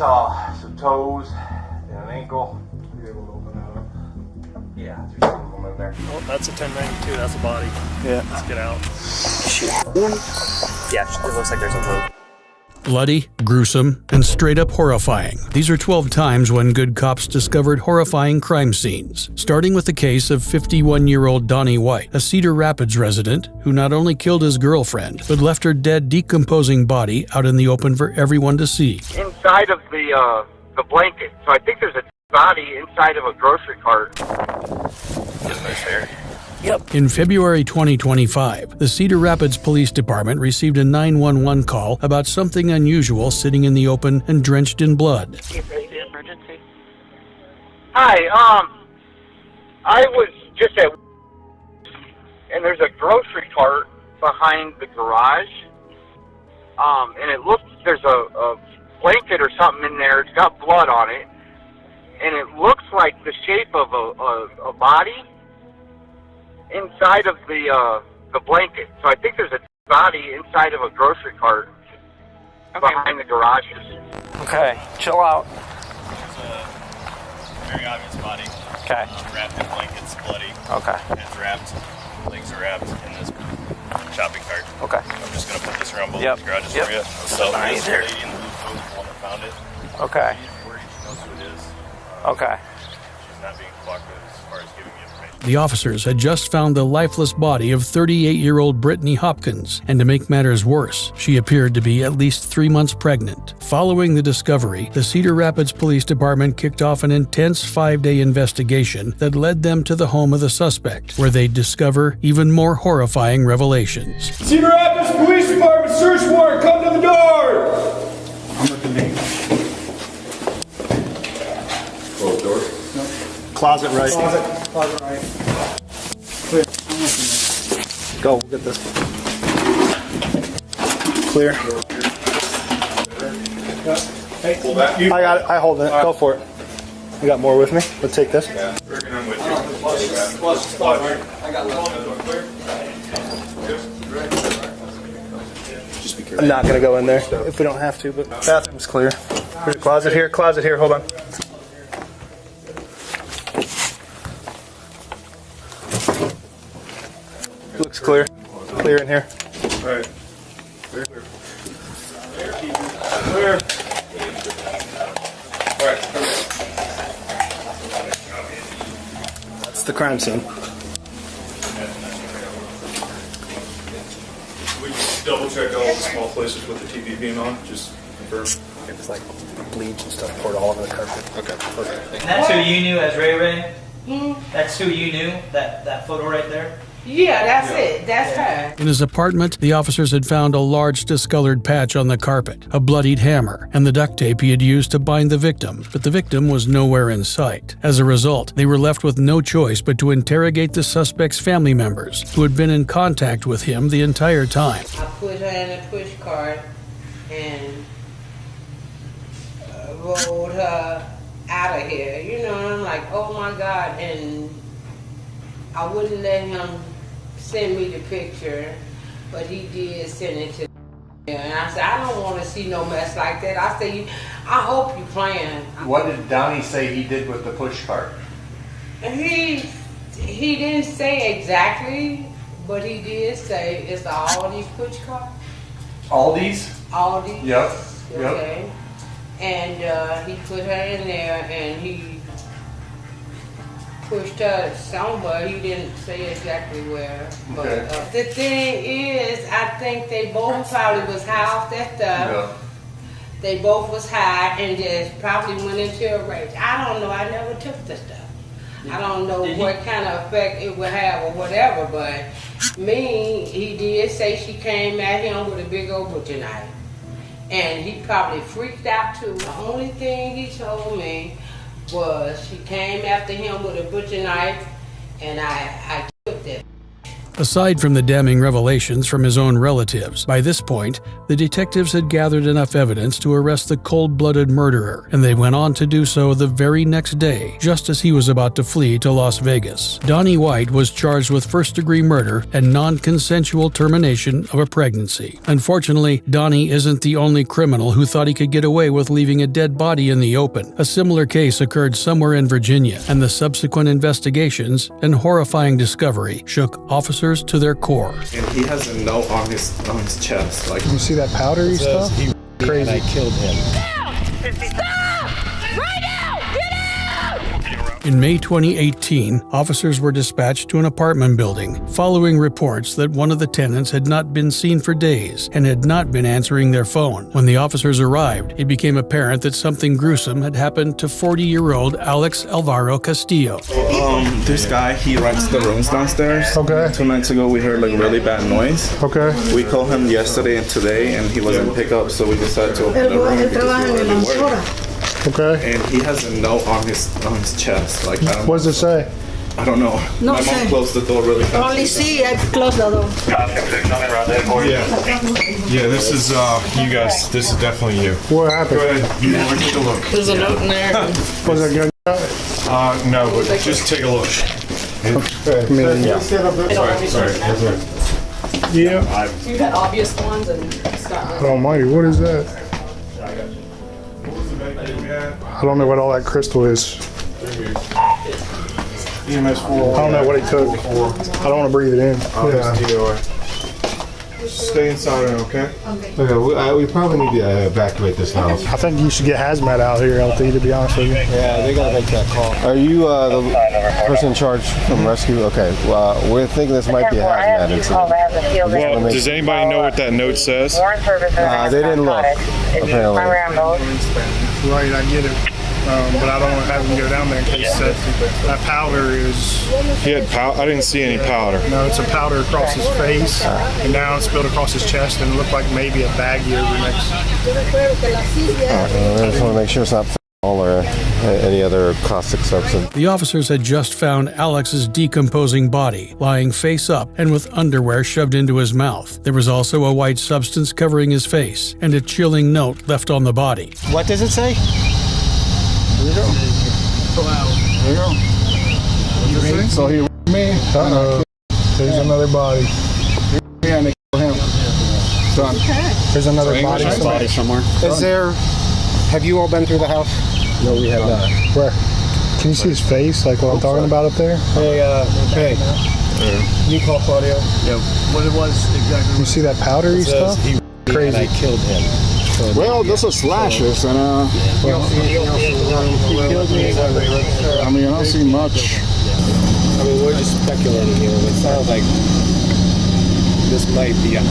saw some toes and an ankle. You're able to open that up. Yeah, there's some of them in there. Oh, that's a 1092. That's a body. Yeah. Let's get out. Shoot. Yeah, it looks like there's a rope. Bloody, gruesome, and straight up horrifying. These are 12 times when good cops discovered horrifying crime scenes, starting with the case of 51-year-old Donnie White, a Cedar Rapids resident who not only killed his girlfriend, but left her dead, decomposing body out in the open for everyone to see. Inside of the blanket. So I think there's a body inside of a grocery cart. Right there. Yep. In February 2025, the Cedar Rapids Police Department received a 911 call about something unusual sitting in the open and drenched in blood. Emergency. Hi, I was just at, and there's a grocery cart behind the garage, and it looks, there's a blanket or something in there. It's got blood on it, and it looks like the shape of a body inside of the blanket. So I think there's a body inside of a grocery cart behind the garages. Okay, chill out. There's a very obvious body. Okay. Wrapped in blankets, bloody. Okay. Head's wrapped, legs are wrapped in this shopping cart. Okay. I'm just going to put this around both Yep. these garages Yep. for you. So Nice. there's a lady in the blue coat, the one that found it. Okay. She's worried, she knows who it is. Okay. She's not being cooperative as far as giving me information. The officers had just found the lifeless body of 38-year-old Brittany Hopkins, and to make matters worse, she appeared to be at least 3 months pregnant. Following the discovery, the Cedar Rapids Police Department kicked off an intense 5-day investigation that led them to the home of the suspect, where they'd discover even more horrifying revelations. Cedar Rapids Police Department search warrant, come to the door! I'm at the name. Closed door. Closet right. Closet right. Clear. Go, we'll get this. Clear. Hey, pull back. I got it. I hold it. Go for it. You got more with me? Let's take this. Yeah, working on with you. I'm not gonna go in there if we don't have to, but bathroom's clear. There's a closet here, hold on. Looks clear. Clear in here. All right. Clear. Clear. All right. That's the crime scene. We double check all the small places with the TV being on, just confirm. It was like bleach and stuff poured all over the carpet. Okay, perfect. That's who you knew as Ray Ray? That's who you knew? That photo right there? Yeah, that's it. That's her. In his apartment, the officers had found a large discolored patch on the carpet, a bloodied hammer, and the duct tape he had used to bind the victim, but the victim was nowhere in sight. As a result, they were left with no choice but to interrogate the suspect's family members, who had been in contact with him the entire time. I put her in a push cart and rolled her out of here. You know, and I'm like, oh my God. And I wouldn't let him send me the picture, but he did send it to me. And I said, I don't want to see no mess like that. I said, I hope you playing. What did Donnie say he did with the push cart? He didn't say exactly, but he did say it's all these push cart. Aldi's? Aldi. Yep. Okay. And he put her in there and he pushed her somewhere. He didn't say exactly where. But the thing is, I think they both probably was high off that stuff. Yeah. They both was high and just probably went into a rage. I don't know. I never took the stuff. I don't know what kind of effect it would have or whatever, but he did say she came at him with a big old butcher knife. And he probably freaked out too. The only thing he told me was she came after him with a butcher knife and I took that. Aside from the damning revelations from his own relatives, by this point, the detectives had gathered enough evidence to arrest the cold-blooded murderer, and they went on to do so the very next day, just as he was about to flee to Las Vegas. Donnie White was charged with first-degree murder and non-consensual termination of a pregnancy. Unfortunately, Donnie isn't the only criminal who thought he could get away with leaving a dead body in the open. A similar case occurred somewhere in Virginia, and the subsequent investigations and horrifying discovery shook officers to their core. And he has a note on his chest. Like, You see that powdery stuff? Crazy. And I killed him. Stop! Right now! Get out! In May 2018, officers were dispatched to an apartment building following reports that one of the tenants had not been seen for days and had not been answering their phone. When the officers arrived, it became apparent that something gruesome had happened to 40-year-old Alex Alvaro Castillo. This guy, he rents the rooms downstairs. Okay. 2 nights ago, we heard like really bad noise. Okay. We called him yesterday and today, and he wasn't pick up, so we decided to open the room because we really worried. Okay. And he has a note on his chest. Like, I don't What does it say? I don't know. No, My mom closed the door really fast. Only see, I close the door. Yeah, this is you guys. This is definitely you. What happened? Go ahead. You want to take a look? There's a note in there. Was it good? No, but just take a look. Yeah. Sorry. Yeah. You had obvious ones and Scott. Almighty, what is that? I don't know what all that crystal is. EMS 4. I don't know what he took. I don't want to breathe it in. Yeah. Stay inside, okay? Okay, we probably need to evacuate this house. I think you should get hazmat out here, LT, to be honest with you. Yeah, they gotta make that call. Are you the person in charge from rescue? Okay, well, we're thinking this might be a hazmat incident. Well, does anybody know what that note says? They didn't look, apparently. Right, I get it. But I don't want to have him go down there in case that powder is... He had powder? I didn't see any powder. No, it's a powder across his face, and now it's spilled across his chest, and it looked like maybe a baggie over next. I just want to make sure it's not or any other caustic substance. The officers had just found Alex's decomposing body, lying face up and with underwear shoved into his mouth. There was also a white substance covering his face, and a chilling note left on the body. What does it say? There you go. There you go. So he me. Uh-oh. There's another body. Yeah, and they kill him. Done. There's another body somewhere. Is there... Have you all been through the house? No, we have not. Where? Can you see his face, like what I'm talking about up there? Hey. You call Claudio? Yeah. What it was exactly. You see that powdery stuff? Crazy. And I killed him. Well, this is slashes, and he killed me. I mean, I don't see much. I mean, we're just speculating here. It sounds like this might be a...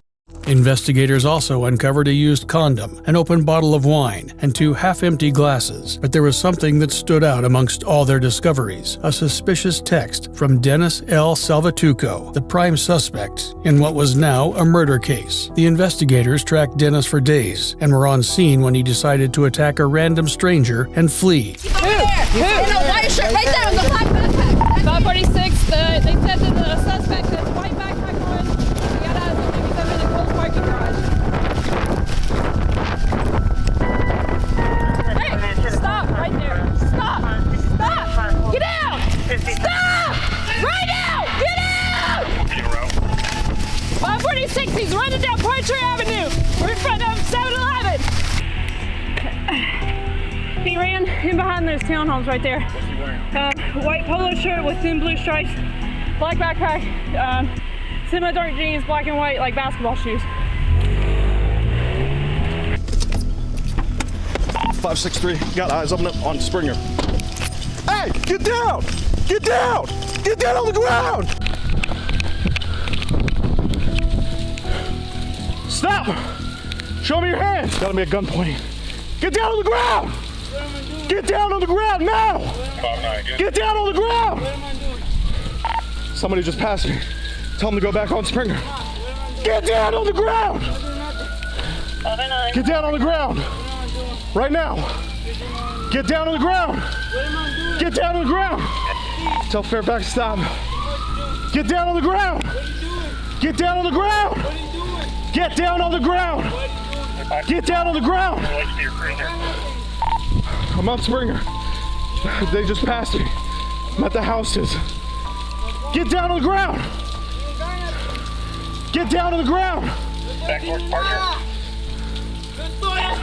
Investigators also uncovered a used condom, an open bottle of wine, and 2 half-empty glasses. But there was something that stood out amongst all their discoveries: a suspicious text from Dennis L. Salvatuco, the prime suspect in what was now a murder case. The investigators tracked Dennis for days and were on scene when he decided to attack a random stranger and flee. Who? In a white shirt, right there in the black backpack. 546, they said that the suspect has a white backpack on. He got out of something, he's under the closed parking garage. Hey, stop right there. Stop. Stop. Get out. Stop. Right now. Get out. 546, he's running down Poetry Avenue. We're in front of 7-Eleven. He ran in behind those townhomes right there. What's he wearing? White polo shirt with thin blue stripes, black backpack, semi-dark jeans, black and white, like basketball shoes. 563, got eyes on Springer. Hey, get down! Get down! Get down on the ground! Stop! Show me your hands! Gotta be a gun pointing. Get down on the ground! Get down on the ground now! Get down on the ground! Somebody just passed me. Tell them to go back on Springer. Get down on the ground! Get down on the ground! Right now! Get down on the ground! Get down on the ground! Tell Fairfax to stop. Get down on the ground! Get down on the ground! Get down on the ground! Get down on the ground! I'm on Springer. They just passed me. I'm at the houses. Get down on the ground! Get down on the ground!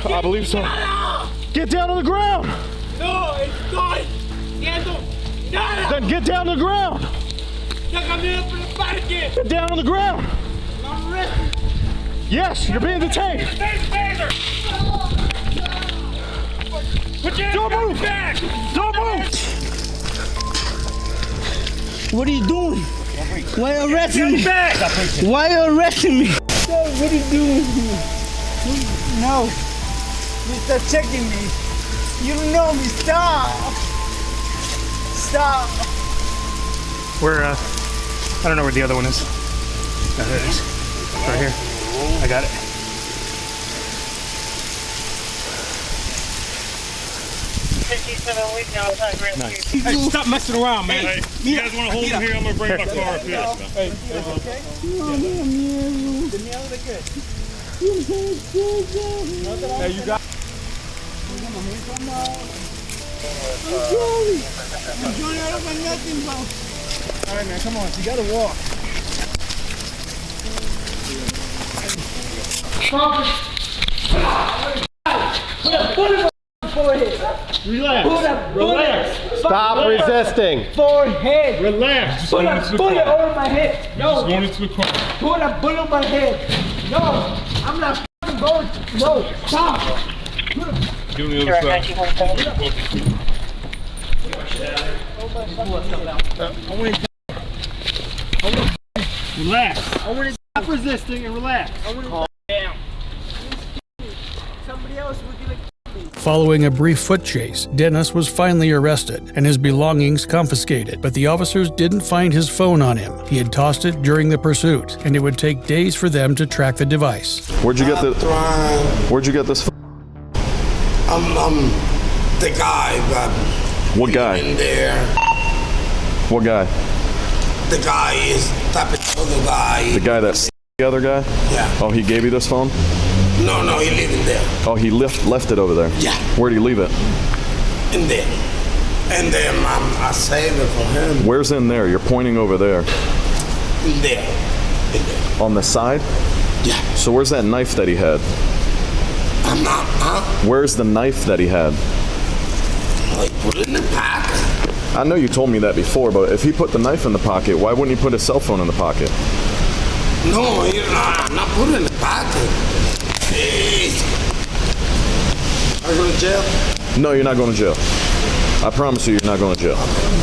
I believe so. Get down on the ground! No, it's not. Then get down on the ground! Get down on the ground! Yes, you're being detained! Don't move! Don't move! What are you doing? Why are you arresting me? Why are you arresting me? What are you doing? No. You stop checking me. You don't know me. Stop. Stop. Where, I don't know where the other one is. There it is. It's right here. I got it. Nice. Hey, stop messing around, man. Hey, you guys want to hold him here? I'm going to bring my car up here. Hey, you got all right, man, come on. You got to walk. Put a bullet in my forehead. Relax. Put a bullet. Stop resisting. Forehead. Relax. Put a bullet over my head. No. Just going into the car. Put a bullet on my head. No. I'm not fucking going. No. Stop. Get on the other side. Relax. I want to stop resisting and relax. calm down. Somebody else would get a. Following a brief foot chase, Dennis was finally arrested and his belongings confiscated, but the officers didn't find his phone on him. He had tossed it during the pursuit, and it would take days for them to track the device. Where'd you get this? Where'd you get this? I'm the guy that. What guy? In there. What guy? The guy is type of other guy. The guy that's the other guy? Yeah. Oh, he gave you this phone? No, he leave in there. Oh, he left it over there? Yeah. Where'd he leave it? In there. And then I saved it for him. Where's in there? You're pointing over there. In there. In there. On the side? Yeah. So where's that knife that he had? I'm not, Where's the knife that he had? Like, put it in the pocket. I know you told me that before, but if he put the knife in the pocket, why wouldn't he put his cell phone in the pocket? No, I'm not putting it in the pocket. Jeez. Are you going to jail? No, you're not going to jail. I promise you, you're not going to jail.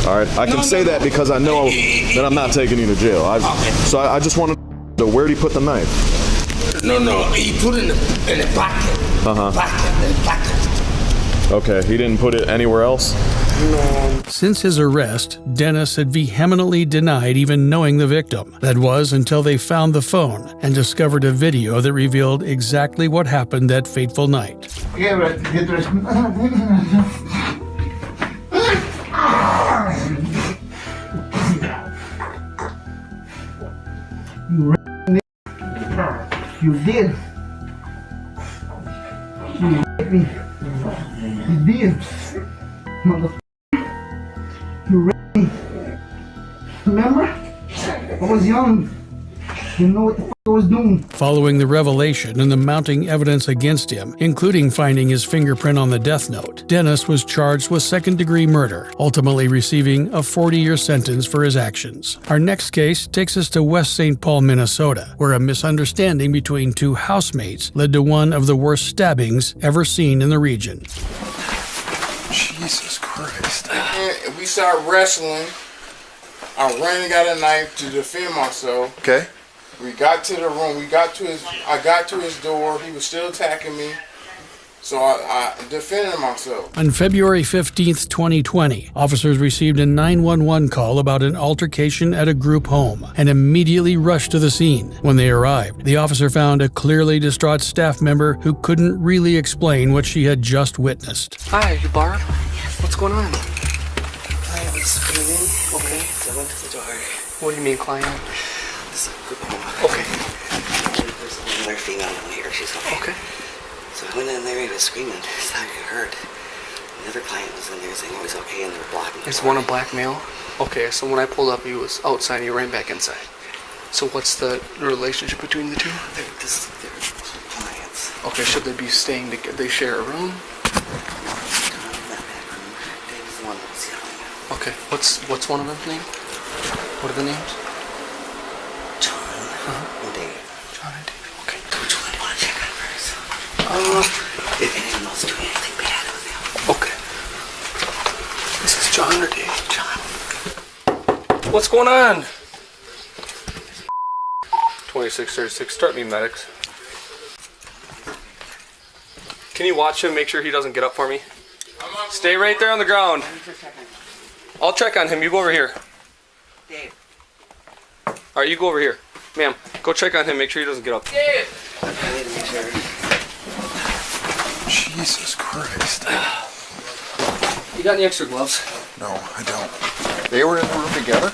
All right? I can say that because I know that I'm not taking you to jail. So I just want to know, where did he put the knife? No, he put it in the pocket. Uh-huh. In the pocket. Okay, he didn't put it anywhere else? No. Since his arrest, Dennis had vehemently denied even knowing the victim. That was until they found the phone and discovered a video that revealed exactly what happened that fateful night. Yeah, right. Get ready. You did. You raped me. You did. Motherfucker. You raped me. Remember? I was young. Didn't know what the fuck I was doing. Following the revelation and the mounting evidence against him, including finding his fingerprint on the death note, Dennis was charged with second-degree murder, ultimately receiving a 40-year sentence for his actions. Our next case takes us to West St. Paul, Minnesota, where a misunderstanding between two housemates led to one of the worst stabbings ever seen in the region. Jesus Christ. And we started wrestling. I ran and got a knife to defend myself. Okay. We got to the room. I got to his door. He was still attacking me. So I defended myself. On February 15th, 2020, officers received a 911 call about an altercation at a group home and immediately rushed to the scene. When they arrived, the officer found a clearly distraught staff member who couldn't really explain what she had just witnessed. Hi, you Barb? What's going on? I was screaming. Okay. I went to the door. What do you mean, client? this group home. Okay. There's another female in here. She's okay. Okay. So I went in there, he was screaming. I thought I heard. The other client was in there saying he was okay, and they were blocking. Is one a black male? Okay, so when I pulled up, he was outside, and you ran back inside. So what's the relationship between the two? They're clients. Okay, should they be staying together? They share a room? Okay, what's one of them's name? What are the names? John and Dave. John and Dave. Okay. Which one do you want to check on first? If any of those doing anything bad with them. Okay. This is John or Dave? John. What's going on? 2636. Start me medics. Can you watch him? Make sure he doesn't get up for me. Stay right there on the ground. I'll check on him. You go over here. Dave. All right, you go over here. Ma'am, go check on him. Make sure he doesn't get up. Dave! Jesus Christ. You got any extra gloves? No, I don't. They were in the room together?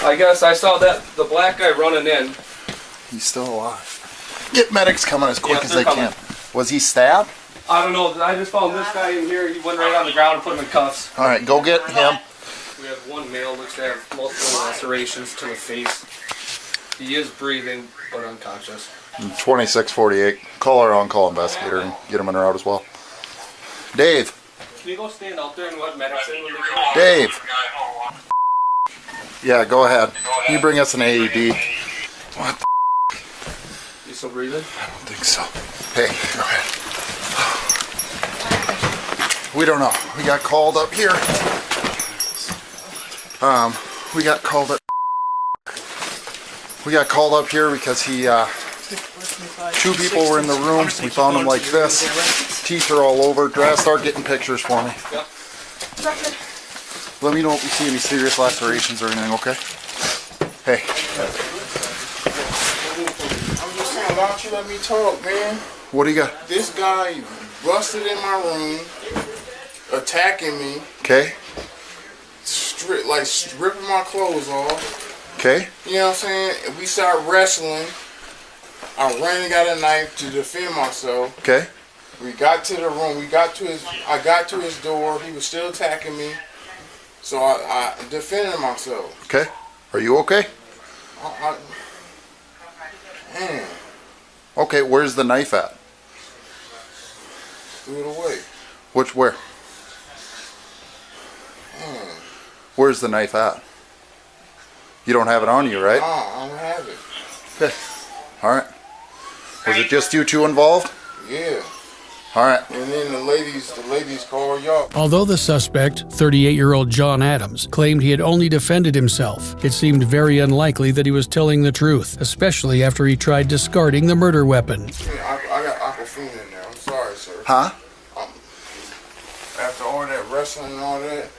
I guess I saw the black guy running in. He's still alive. Get medics coming as quick as they coming. can. Was he stabbed? I don't know. I just found this guy in here. He went right on the ground and put him in cuffs. All right, go get him. We have one male. Looks to have multiple lacerations to the face. He is breathing, but unconscious. 2648. Call our on-call investigator and get him in route as well. Dave. Can you go stand out there and let medics in when they get Dave. Yeah, go ahead. You bring us an AED. What the You still breathing? I don't think so. Hey, go ahead. We don't know. We got called up here. We got called up. We got called up here because he, two people were in the room. We found him like this. Teeth are all over. Start getting pictures for me. Let me know if you see any serious lacerations or anything, okay? Hey. I'm just saying, why don't you let me talk, man? What do you got? This guy busted in my room, attacking me. Okay. Stripping my clothes off. Okay. You know what I'm saying? We started wrestling. I ran and got a knife to defend myself. Okay. We got to the room. I got to his door. He was still attacking me. So I defended myself. Okay. Are you okay? Man. Okay, where's the knife at? Threw it away. Where? Man. Where's the knife at? You don't have it on you, right? No, I don't have it. Okay. Alright. Was it just you two involved? Yeah. Alright. And then the ladies called y'all. Although the suspect, 38-year-old John Adams, claimed he had only defended himself, it seemed very unlikely that he was telling the truth, especially after he tried discarding the murder weapon. I got aquafina in there. I'm sorry, sir. Huh? After all that wrestling and all that,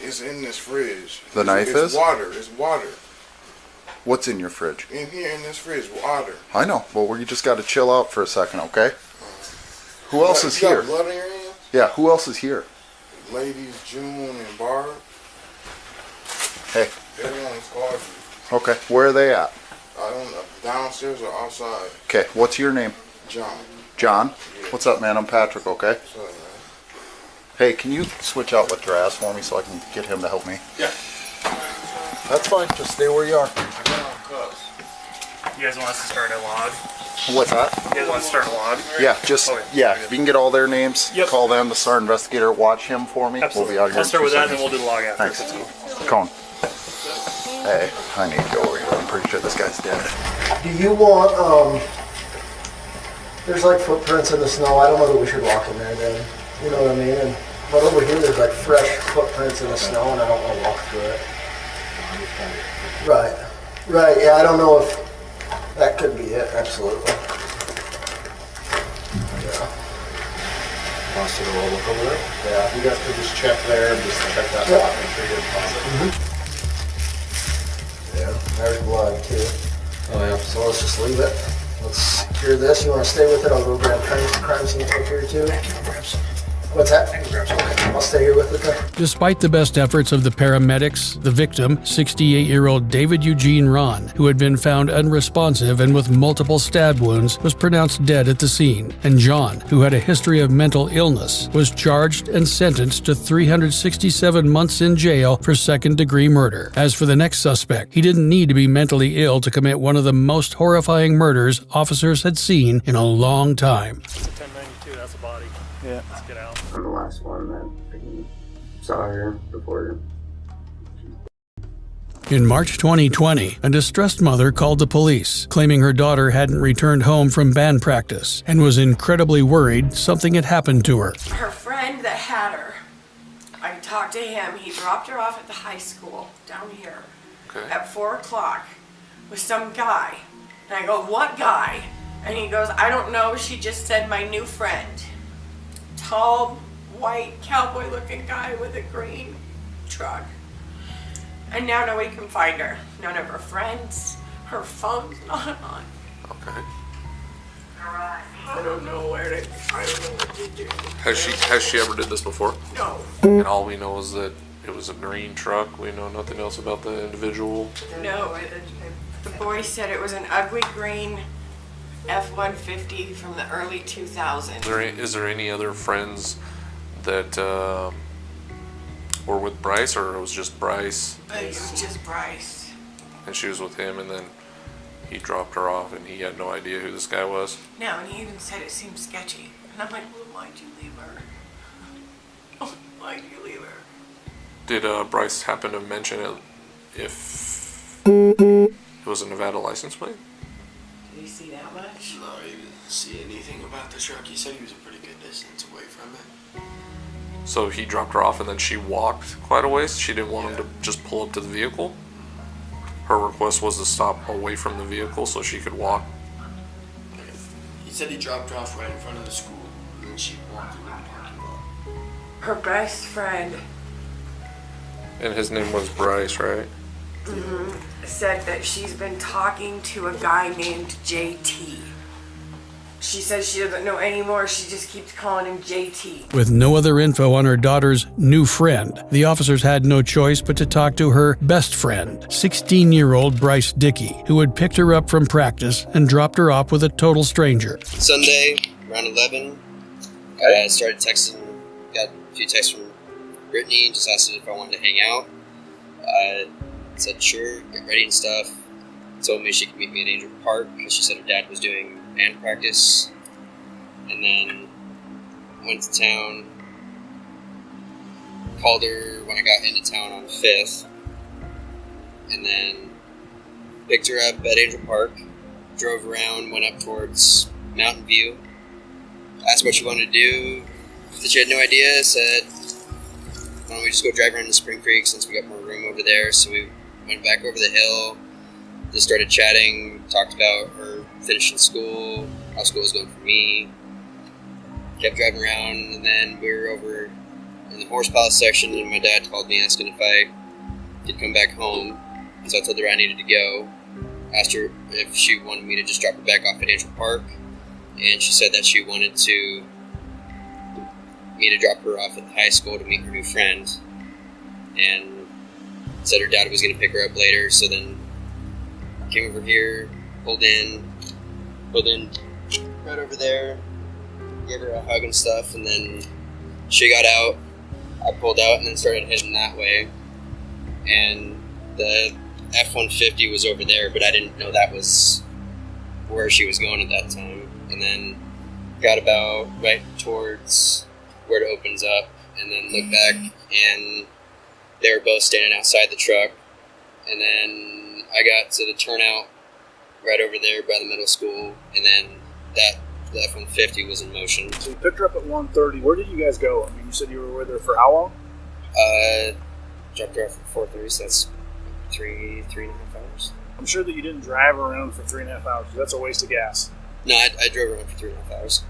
it's in this fridge. The knife is? It's water. It's water. What's in your fridge? In here in this fridge, water. I know, but you just got to chill out for a second, okay? Who else is You here? got blood in your hands? Yeah, who else is here? Ladies, June and Barb. Hey. Everyone's called you. Okay, where are they at? I don't know. Downstairs or outside? Okay, what's your name? John. John? Yeah. What's up, man? I'm Patrick, okay? What's up, man? Hey, can you switch out with Draz for me so I can get him to help me? Yeah. That's fine. Just stay where you are. You guys want us to start a log? What's that? You guys want to start a log? Yeah, just, yeah, if you can get all their names, call them, the SAR investigator, watch him for me. Absolutely. We'll be out here. I'll start with that and then we'll do the log after. Thanks. Cone. Hey, I need to go over here. I'm pretty sure this guy's dead. Do you want, there's like footprints in the snow. I don't know that we should walk in there then. You know what I mean? But over here there's like fresh footprints in the snow and I don't want to walk through it. Right. Right, yeah, I don't know if that could be it, absolutely. Yeah. Wants to go look over there? Yeah, you guys could just check there and just check that spot, make sure you're positive. Yeah, there's blood too. Oh yeah. So let's just leave it. Let's secure this. You want to stay with it? I'll go grab crime scene tape here too. I can grab some. What's that? I can grab some. Okay. I'll stay here with her. Despite the best efforts of the paramedics, the victim, 68-year-old David Eugene Ron, who had been found unresponsive and with multiple stab wounds, was pronounced dead at the scene, and John, who had a history of mental illness, was charged and sentenced to 367 months in jail for second-degree murder. As for the next suspect, he didn't need to be mentally ill to commit one of the most horrifying murders officers had seen in a long time. It's a 1092, that's a body. Yeah. Let's get out. I'm the last one that saw her before. In March 2020, a distressed mother called the police, claiming her daughter hadn't returned home from band practice and was incredibly worried something had happened to her. Her friend that had her, I talked to him. He dropped her off at the high school down here at 4 o'clock with some guy. And I go, what guy? And he goes, I don't know. She just said my new friend. Tall, white, cowboy-looking guy with a green truck. And now nobody can find her. None of her friends. Her phone's not on. Okay. I don't know where to. I don't know what to do. Has she ever did this before? No. And all we know is that it was a green truck. We know nothing else about the individual. No. The boy said it was an ugly green F-150 from the early 2000s. Is there any other friends that were with Bryce, or it was just Bryce? It was just Bryce. And she was with him, and then he dropped her off, and he had no idea who this guy was? No, and he even said it seemed sketchy. And I'm like, well, why'd you leave her? Why'd you leave her? Did Bryce happen to mention it if it was a Nevada license plate? Did he see that much? No, he didn't see anything about the truck. He said he was a pretty good distance away from it. So he dropped her off and then she walked quite a ways? She didn't want him to just pull up to the vehicle? Her request was to stop away from the vehicle so she could walk? He said he dropped her off right in front of the school, and then she walked into the parking lot. Her best friend And his name was Bryce, right? said that she's been talking to a guy named JT. She says she doesn't know anymore. She just keeps calling him JT. With no other info on her daughter's new friend, the officers had no choice but to talk to her best friend, 16-year-old Bryce Dickey, who had picked her up from practice and dropped her off with a total stranger. Sunday, around 11, I started texting, got a few texts from Brittany, just asked if I wanted to hang out. I said sure, get ready and stuff. Told me she could meet me at Angel Park because she said her dad was doing band practice. And then went to town, called her when I got into town on 5th, and then picked her up at Angel Park, drove around, went up towards Mountain View, asked what she wanted to do. Said she had no idea, said, why don't we just go drive around to Spring Creek since we got more room over there. So we went back over the hill, just started chatting, talked about her finishing school, how school was going for me. Kept driving around, and then we were over in the horse palace section, and my dad called me asking if I could come back home. So I told her I needed to go. Asked her if she wanted me to just drop her back off at Angel Park, and she said that she wanted me to drop her off at the high school to meet her new friend, and said her dad was going to pick her up later. So then came over here, pulled in right over there, gave her a hug and stuff, and then she got out. I pulled out and then started heading that way, and the F-150 was over there, but I didn't know that was where she was going at that time. And then got about right towards where it opens up, and then looked back, and they were both standing outside the truck. And then I got to the turnout right over there by the middle school, and then the F-150 was in motion. So you picked her up at 1:30. Where did you guys go? I mean, you said you were with her for how long? Dropped her off at 4:30, so that's three and a half hours. I'm sure that you didn't drive around for 3.5 hours. That's a waste of gas. No, I drove around for 3.5 hours.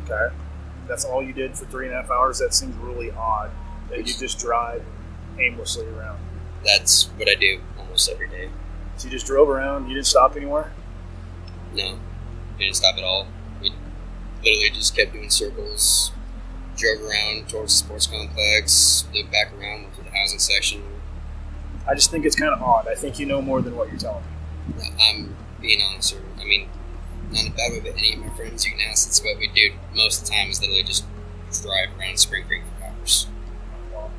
Okay. That's all you did for 3.5 hours? That seems really odd that you just drive aimlessly around. That's what I do almost every day. So you just drove around, you didn't stop anywhere? No, we didn't stop at all. We literally just kept doing circles drove around towards the sports complex, looped back around, went to the housing section. I just think it's kind of odd. I think you know more than what you're telling me. I'm being honest, sir. I mean, not a bad way, but any of my friends, you can ask, that's what we do most of the time, is literally just drive around Spring Creek for hours. Well,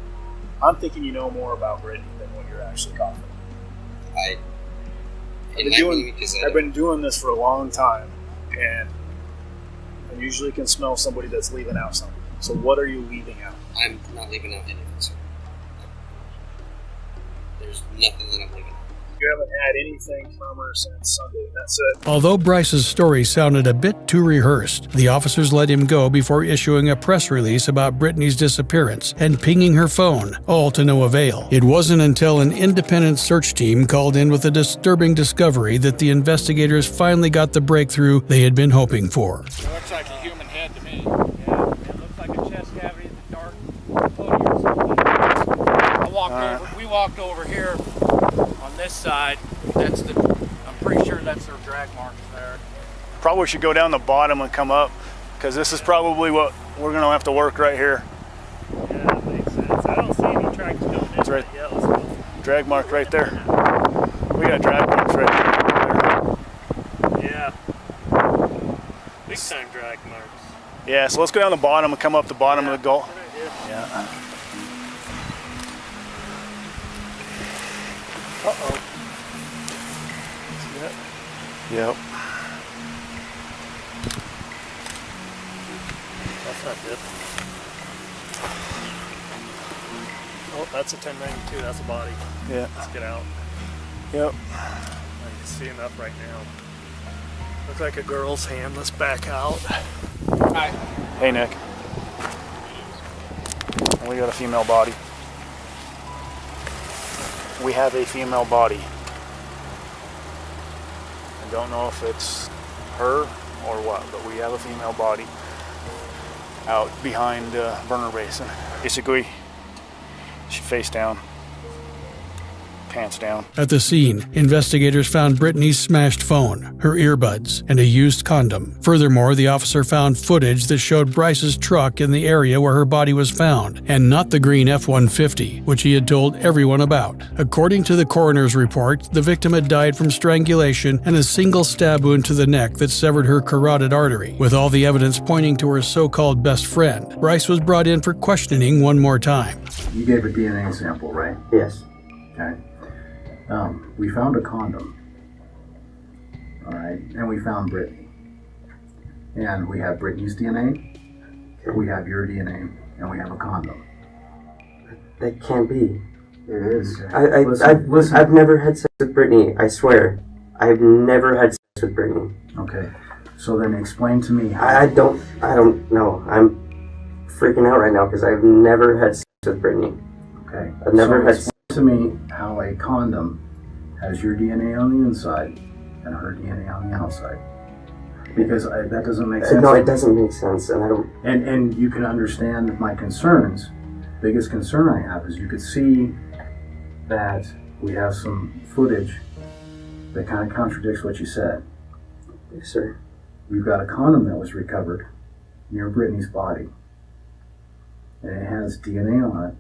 I'm thinking you know more about Brittany than what you're actually confident. I've been doing this for a long time, and I usually can smell somebody that's leaving out something. So what are you leaving out? I'm not leaving out anything, sir. There's nothing that I'm leaving out. You haven't had anything from her since Sunday, that's it. Although Bryce's story sounded a bit too rehearsed, the officers let him go before issuing a press release about Brittany's disappearance and pinging her phone, all to no avail. It wasn't until an independent search team called in with a disturbing discovery that the investigators finally got the breakthrough they had been hoping for. It looks like a human head to me. Yeah, it looks like a chest cavity in the dark hoodie or something. We walked over here on this side. I'm pretty sure that's their drag marks there. Probably should go down the bottom and come up, because this is probably what we're going to have to work right here. Yeah, that makes sense. I don't see any tracks going in. It's right. Yeah, let's go. Drag mark right there. We got drag marks right there. Yeah. Big time drag marks. Yeah, so let's go down the bottom and come up the bottom of the gully. Yeah. Uh-oh. See that? Yep. That's not good. Oh, that's a 1092. That's a body. Yeah. Let's get out. Yep. I can see enough right now. Looks like a girl's hand. Let's back out. Hi. Hey, Nick. We got a female body. We have a female body. I don't know if it's her or what, but we have a female body out behind Burner Basin. Basically, she face down, pants down. At the scene, investigators found Brittany's smashed phone, her earbuds, and a used condom. Furthermore, the officer found footage that showed Bryce's truck in the area where her body was found, and not the green F-150, which he had told everyone about. According to the coroner's report, the victim had died from strangulation and a single stab wound to the neck that severed her carotid artery. With all the evidence pointing to her so-called best friend, Bryce was brought in for questioning one more time. You gave a DNA sample, right? Yes. Okay. We found a condom, all right, and we found Brittany. And we have Brittany's DNA, we have your DNA, and we have a condom. That can't be. It is. I've never had sex with Brittany, I swear. I've never had sex with Brittany. Okay, so then explain to me how... I don't know. I'm freaking out right now because I've never had sex with Brittany. Okay. I've never had sex. To me how a condom has your DNA on the inside and her DNA on the outside, because that doesn't make sense. No, it doesn't make sense, and I don't. And you can understand my concerns. Biggest concern I have is you could see that we have some footage that kind of contradicts what you said. Yes, sir. You've got a condom that was recovered near Brittany's body, and it has DNA on it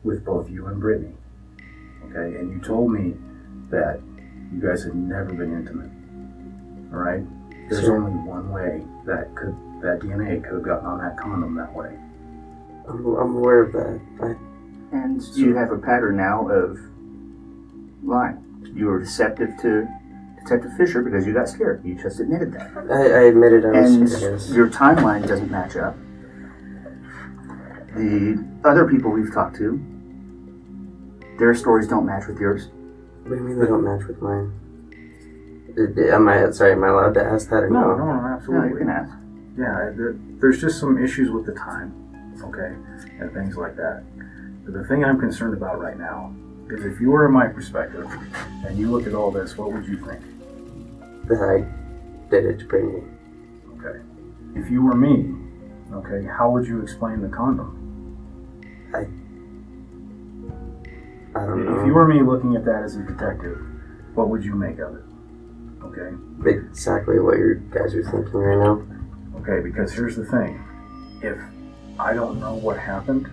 with both you and Brittany. Okay, and you told me that you guys had never been intimate. All right? There's only one way that DNA could have gotten on that condom that way. I'm aware of that. And you have a pattern now of lying. You were deceptive to Detective Fisher because you got scared. You just admitted that. I admitted I was scared. And your timeline doesn't match up. The other people we've talked to, their stories don't match with yours. What do you mean they don't match with mine? Am I allowed to ask that or no? No, absolutely. No, you can ask. Yeah, there's just some issues with the time, okay, and things like that. But the thing I'm concerned about right now is if you were in my perspective and you look at all this, what would you think? That I did it to Brittany. Okay. If you were me, okay, how would you explain the condom? I don't know. If you were me looking at that as a detective, what would you make of it? Okay? Exactly what you guys are thinking right now. Okay, because here's the thing. If I don't know what happened.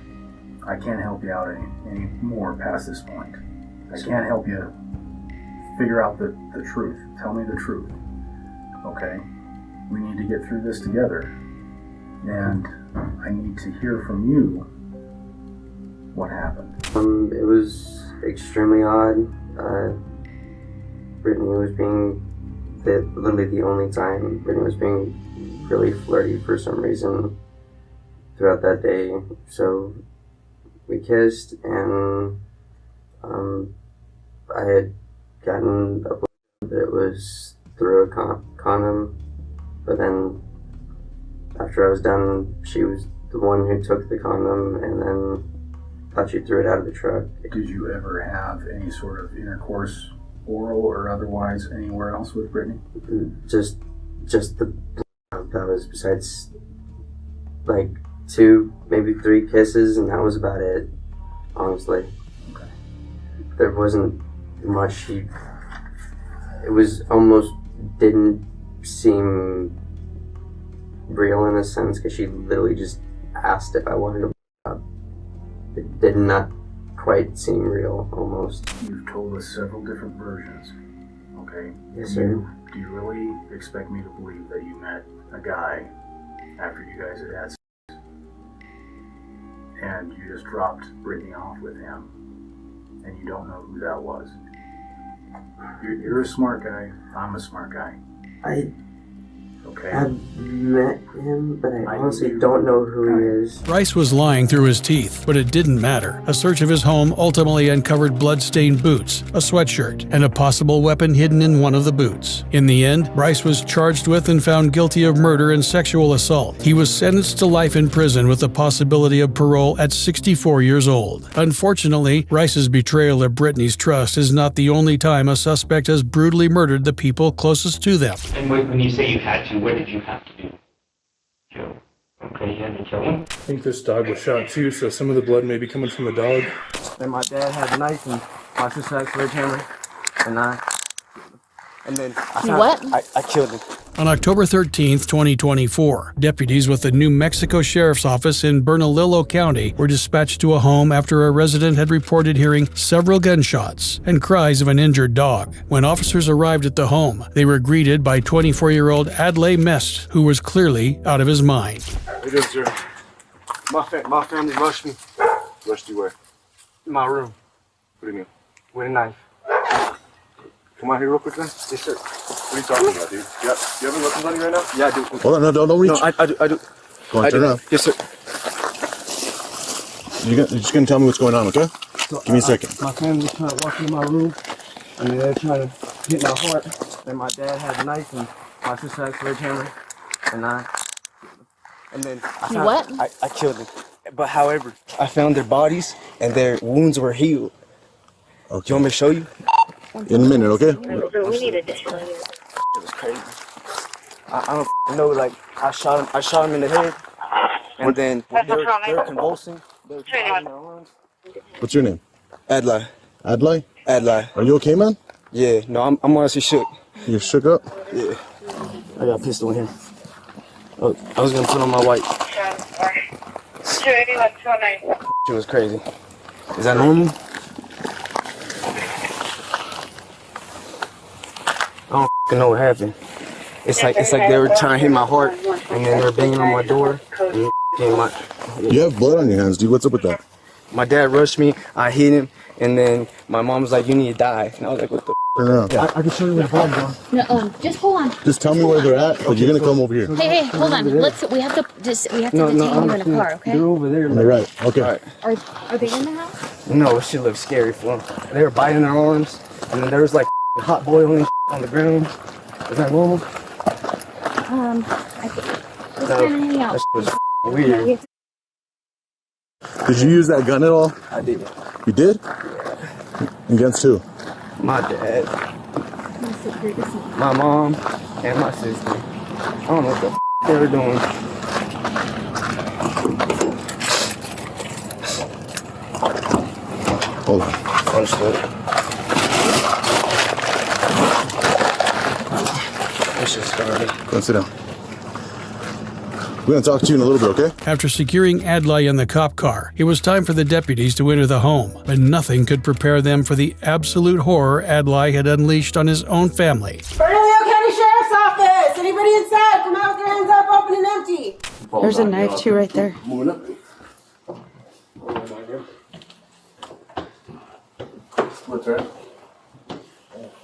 I can't help you out any more past this point. I can't help you figure out the truth. Tell me the truth, okay? We need to get through this together, and I need to hear from you what happened. It was extremely odd. Brittany was being, literally the only time, Brittany was being really flirty for some reason throughout that day. So we kissed, and I had gotten a blowjob that it was through a condom, but then after I was done, she was the one who took the condom and then thought she threw it out of the truck. Did you ever have any sort of intercourse, oral or otherwise, anywhere else with Brittany? Just the that was, besides like 2, maybe 3 kisses, and that was about it, honestly. Okay. There wasn't much. It was almost didn't seem real in a sense, because she literally just asked if I wanted to. It did not quite seem real, almost. You've told us several different versions, okay? Yes, sir. Do you really expect me to believe that you met a guy after you guys had sex, and you just dropped Brittany off with him, and you don't know who that was? You're a smart guy. I'm a smart guy. Okay. I've met him, but I honestly don't know who he is. Bryce was lying through his teeth, but it didn't matter. A search of his home ultimately uncovered blood-stained boots, a sweatshirt, and a possible weapon hidden in one of the boots. In the end, Bryce was charged with and found guilty of murder and sexual assault. He was sentenced to life in prison with the possibility of parole at 64 years old. Unfortunately, Bryce's betrayal of Brittany's trust is not the only time a suspect has brutally murdered the people closest to them. And when you say you had to, what did you have to do? Joe. Okay, you had to kill him? I think this dog was shot too, so some of the blood may be coming from the dog. And my dad had a knife, and my sister had a sledgehammer, and then I killed him. On October 13, 2024, deputies with the New Mexico Sheriff's Office in Bernalillo County were dispatched to a home after a resident had reported hearing several gunshots and cries of an injured dog. When officers arrived at the home, they were greeted by 24-year-old Adlai Mest, who was clearly out of his mind. It is, sir. My family rushed me. Rushed you where? In my room. What do you mean? With a knife. Come out here real quick then. Yes, sir. What are you talking about, dude? Yeah, you have any weapons on you right now? Yeah, I do. Hold on, no, don't reach. No, I do. Go on, turn around. Yes, sir. You're just gonna tell me what's going on, okay? So Give me a second. My family was trying to walk into my room, and they're trying to hit my heart. And my dad had a knife, and my sister had a sledgehammer, and then I killed them. But however, I found their bodies, and their wounds were healed. Okay. Do you want me to show you? In a minute, okay? We needed to show you. It was crazy. I don't know, like, I shot him in the head, and then they were convulsing. They were trying their arms. What's your name? Adlai. Adlai? Adlai. Are you okay, man? Yeah, no, I'm honestly shook. You're shook up? Yeah. I got a pistol in here. Oh, I was gonna put on my white. It was crazy. Is that normal? I don't know what happened. It's like they were trying to hit my heart, and then they were banging on my door. And You have blood on your hands, dude. What's up with that? My dad rushed me. I hit him, and then my mom was like, "You need to die." And I was like, "What the?" Turn around. Yeah, I can show you where the blood goes. No, just hold on. Just tell me where they're at, but you're gonna come over here. Hey, hold on. We have to detain you in a car, okay? They're over there. On the right. Okay. Right. Are they in the house? No, it shit looked scary for them. They were biting their arms, and then there was like hot boiling on the ground. Is that normal? I think let's kind of hang out. That shit was weird. Did you use that gun at all? I did. You did? Against who? My dad, my mom, and my sister. I don't know what the they were doing. Hold on. Understood. This just started. Go sit down. We're going to talk to you in a little bit, okay? After securing Adlai in the cop car, it was time for the deputies to enter the home, but nothing could prepare them for the absolute horror Adlai had unleashed on his own family. Bernalillo County Sheriff's Office! Anybody inside? Come out with your hands up, open and empty. There's a knife too right there. Moving up. Splits, right?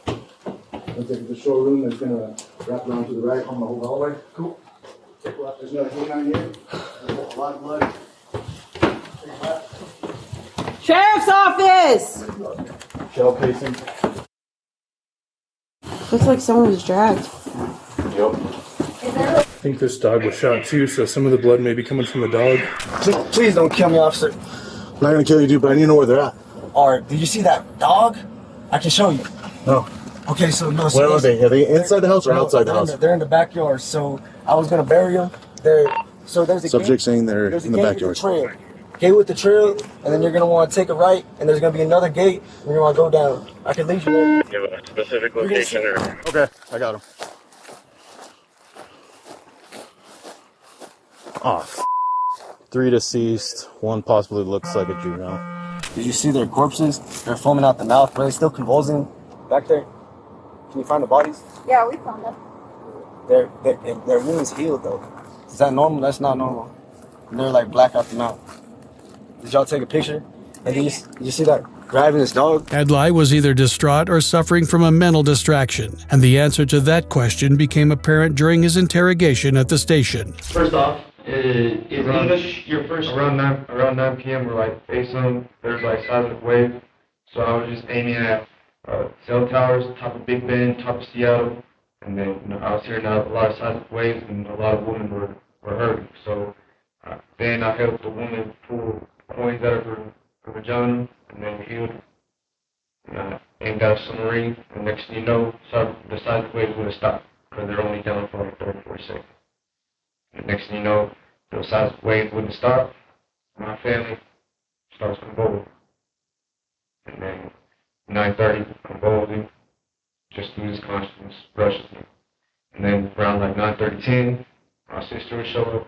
We'll take it to the showroom. It's going to wrap around to the right on the whole hallway. Cool. There's another canine here. There's a lot of blood. Sheriff's Office! Shell casing. Looks like someone was dragged. Yep. I think this dog was shot too, so some of the blood may be coming from the dog. Please don't kill me, officer. I'm not going to kill you, dude, but I need to know where they're at. Alright, did you see that dog? I can show you. No. Okay, so no. Where are they? Are they inside the house or outside the house? They're in the backyard, so I was going to bury them. So there's a Subject gate. saying they're There's a in the gate backyard. with the trail. Gate with the trail, and then you're going to want to take a right, and there's going to be another gate, and you're going to go down. I can lead you there. Do you have a specific location or? Okay, I got him. Oh, 3 deceased, 1 possibly looks like a juvenile. Did you see their corpses? They're foaming out the mouth. Are they still convulsing back there? Can you find the bodies? Yeah, we found them. Their wounds healed though. Is that normal? That's not normal. They're like black out the mouth. Did y'all take a picture? And did you see that grabbing this dog? Adlai was either distraught or suffering from a mental distraction, and the answer to that question became apparent during his interrogation at the station. First off, is English your first? Around 9 p.m. we're like facing, there's like seismic wave. So I was just aiming at cell towers, top of Big Bend, top of Seattle. And then I was hearing a lot of seismic waves and a lot of women were hurting. So then I helped the woman pull coins out of her vagina and then healed. And I aimed out a submarine. And next thing you know, the seismic waves would have stopped because they're only down for like 30, 40 seconds. And next thing you know, those seismic waves wouldn't stop. My family starts convulsing. And then 9:30, convulsing, just loses consciousness, rushes me. And then around like 9:30, 10, my sister would show up,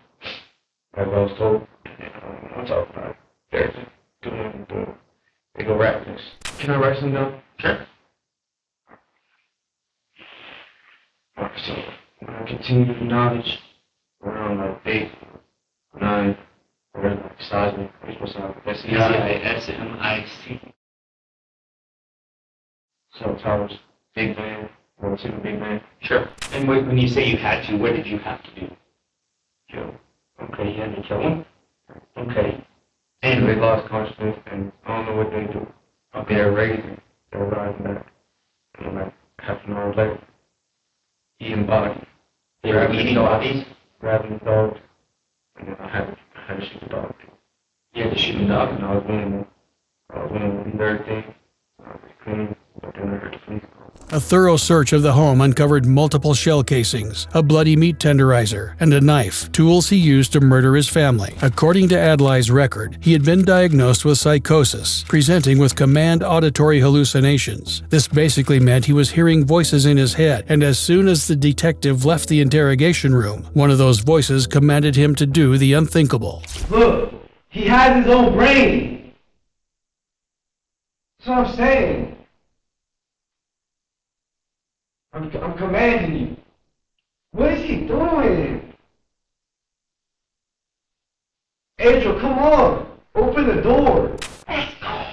as I was told. And I'm talking about they're doing the illegal rappers. Can I write something down? Sure. So when I continued the knowledge, around like 8, 9, whatever, like seismic, which was SEISMIC. Cell towers, Big Bang, World Super Big Bang. Sure. And when you say you had to, what did you have to do? Kill. Okay, you had to kill him? Okay. And they lost consciousness, and I don't know what they do. They're raising, they're riding back. And like half an hour later, eating bodies. They were eating bodies? Grabbing the dogs, and then I had to shoot the dog. You had to shoot the dog? And I was winning with everything. I was clean, but then I heard the police call. A thorough search of the home uncovered multiple shell casings, a bloody meat tenderizer, and a knife, tools he used to murder his family. According to Adlai's record, he had been diagnosed with psychosis, presenting with command auditory hallucinations. This basically meant he was hearing voices in his head, and as soon as the detective left the interrogation room, one of those voices commanded him to do the unthinkable. Look, he has his own brain. That's what I'm saying. I'm commanding you. What is he doing? Angel, come on. Open the door. Let's go.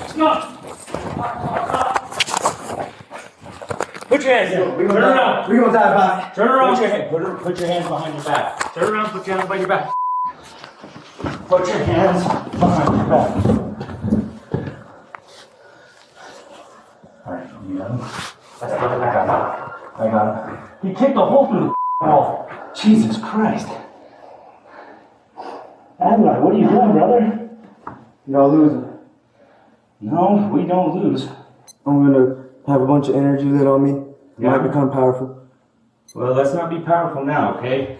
Stop! Put your hands down. Turn around. We're gonna die about it. Turn around. Put your hands behind your back. Turn around. Put your hands behind your back. Put your hands behind your back. All right, you got him? I got him. He kicked a hole through the wall. Jesus Christ. Adlai, what are you doing, brother? Y'all losing. No, we don't lose. I'm gonna have a bunch of energy lit on me. Might become powerful. Well, let's not be powerful now, okay?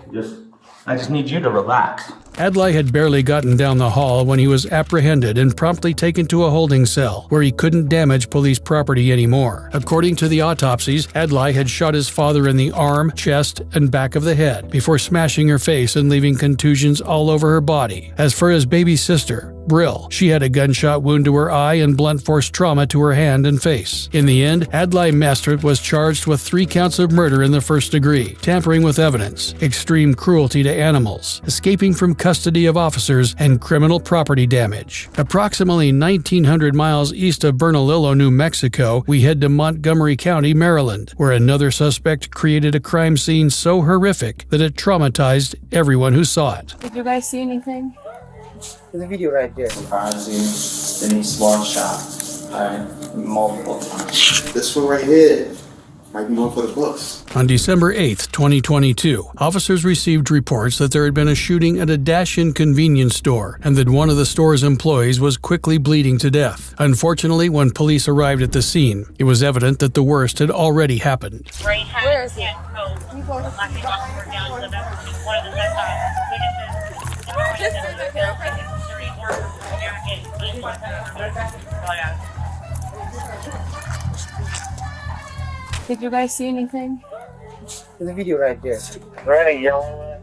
I just need you to relax. Adlai had barely gotten down the hall when he was apprehended and promptly taken to a holding cell, where he couldn't damage police property anymore. According to the autopsies, Adlai had shot his father in the arm, chest, and back of the head, before smashing her face and leaving contusions all over her body. As for his baby sister, Brill, she had a gunshot wound to her eye and blunt force trauma to her hand and face. In the end, Adlai Mastert was charged with 3 counts of murder in the first degree, tampering with evidence, extreme cruelty to animals, escaping from custody of officers, and criminal property damage. Approximately 1,900 miles east of Bernalillo, New Mexico, we head to Montgomery County, Maryland, where another suspect created a crime scene so horrific that it traumatized everyone who saw it. Did you guys see anything? There's a video right there. I see Denise one shot. Multiple times. This one right here might be one for the books. On December 8, 2022, officers received reports that there had been a shooting at a dash-in convenience store and that one of the store's employees was quickly bleeding to death. Unfortunately, when police arrived at the scene, it was evident that the worst had already happened. Where is he? Did you guys see anything? There's a video right there. Right, yellow.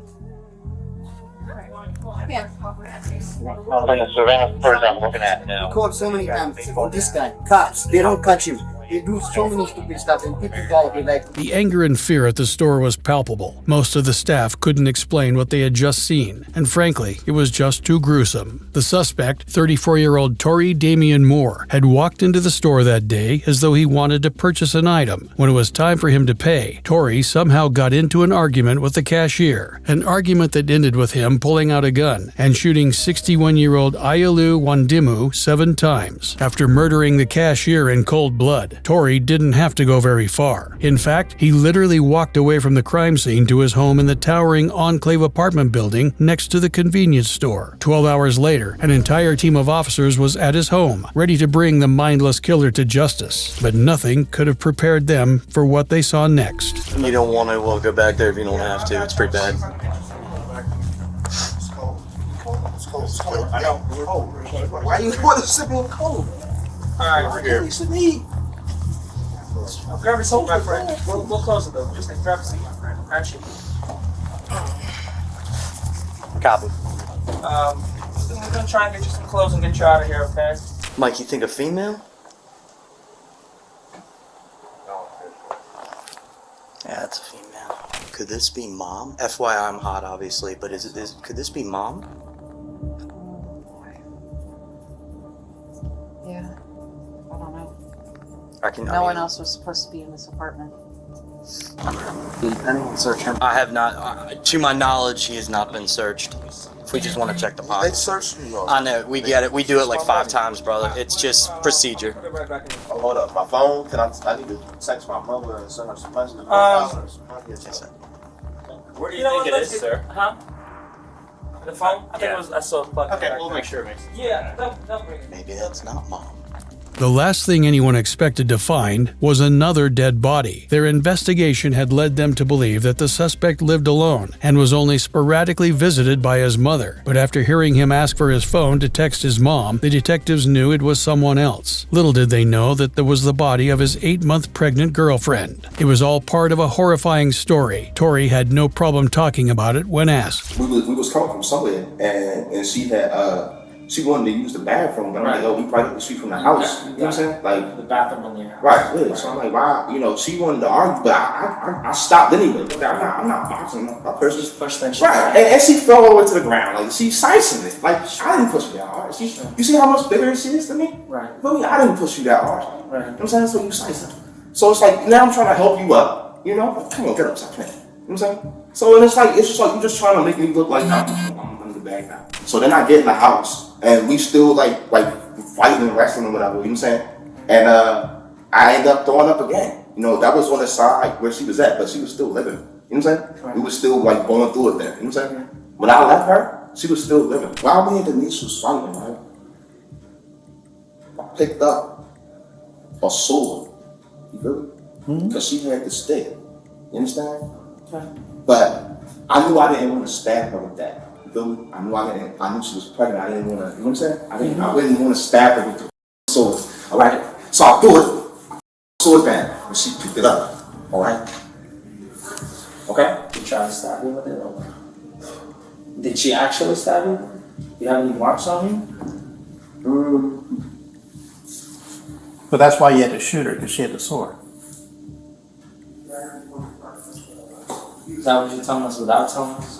Yeah. I think it's the last person I'm looking at now. You called so many times on this guy. Cops, they don't catch him. They do so many stupid stuff and people die. Like, The anger and fear at the store was palpable. Most of the staff couldn't explain what they had just seen, and frankly, it was just too gruesome. The suspect, 34-year-old Tori Damian Moore, had walked into the store that day as though he wanted to purchase an item. When it was time for him to pay, Tori somehow got into an argument with the cashier, an argument that ended with him pulling out a gun and shooting 61-year-old Ayalu Wandimu 7 times. After murdering the cashier in cold blood, Tori didn't have to go very far. In fact, he literally walked away from the crime scene to his home in the towering Enclave apartment building next to the convenience store. 12 hours later, an entire team of officers was at his home, ready to bring the mindless killer to justice. But nothing could have prepared them for what they saw next. You don't want to go back there if you don't have to. It's pretty bad. It's cold. I know. It's cold. Why you want to sip in cold? Alright, we're here. Listen to me. Grab a seat, my friend. We'll close it though. Just grab a seat, my friend. Actually. Copy. I'm gonna try and get you some clothes and get you out of here, okay? Mike, you think a female? Yeah, it's a female. Could this be mom? FYI, I'm hot, obviously, but could this be mom? Yeah. I don't know. No one else was supposed to be in this apartment. Anyone search him? I have not. To my knowledge, he has not been searched. If we just want to check the pocket. They searched me. I know, we get it. We do it like 5 times, brother. It's just procedure. Oh, hold up. My phone? I need to text my mother and send her some money. Where do you think it is, sir? Huh? The phone? I think it was. I saw it plugged. Okay, we'll make sure, man. Yeah, they'll bring it. Maybe that's not mom. The last thing anyone expected to find was another dead body. Their investigation had led them to believe that the suspect lived alone and was only sporadically visited by his mother. But after hearing him ask for his phone to text his mom, the detectives knew it was someone else. Little did they know that there was the body of his 8-month pregnant girlfriend. It was all part of a horrifying story. Tori had no problem talking about it when asked. We was coming from somewhere, and she had she wanted to use the bathroom, but I'm like, oh, we probably the street from the house. You know what I'm saying? Like the bathroom on there. Right, yeah. So I'm like, why? You know, she wanted to argue, but I stopped anyway. I'm not boxing that person. First thing she right, and she fell all the way to the ground. Like she's slicing it. Like I didn't push you that hard. You see how much bigger she is than me? Right. But I didn't push you that hard. Right. You know what I'm saying? So you slice it. So it's like now I'm trying to help you up. You know, come on, get up, stop playing. You know what I'm saying? So and it's just like you just trying to make me look like I'm under the bag now. So then I get in the house. And we still like fighting and wrestling or whatever, you know what I'm saying? And I ended up throwing up again. You know, that was on the side where she was at, but she was still living. You know what I'm saying? Right. We were still like going through it then. You know what I'm saying? When I left her, she was still living. While me and Denise was fighting, right? I picked up a sword. You feel me? Because she had the stick. You understand? But I knew I didn't want to stab her with that. You feel me? I knew she was pregnant. I didn't want to, you know what I'm saying? I wouldn't want to stab her with the sword. All right? So I threw it. Sword band. And she picked it up. All right? Okay? You tried to stab you with it? Or did she actually stab you? You have any marks on you? But that's why you had to shoot her, because she had the sword. Is that what you're telling us without telling us?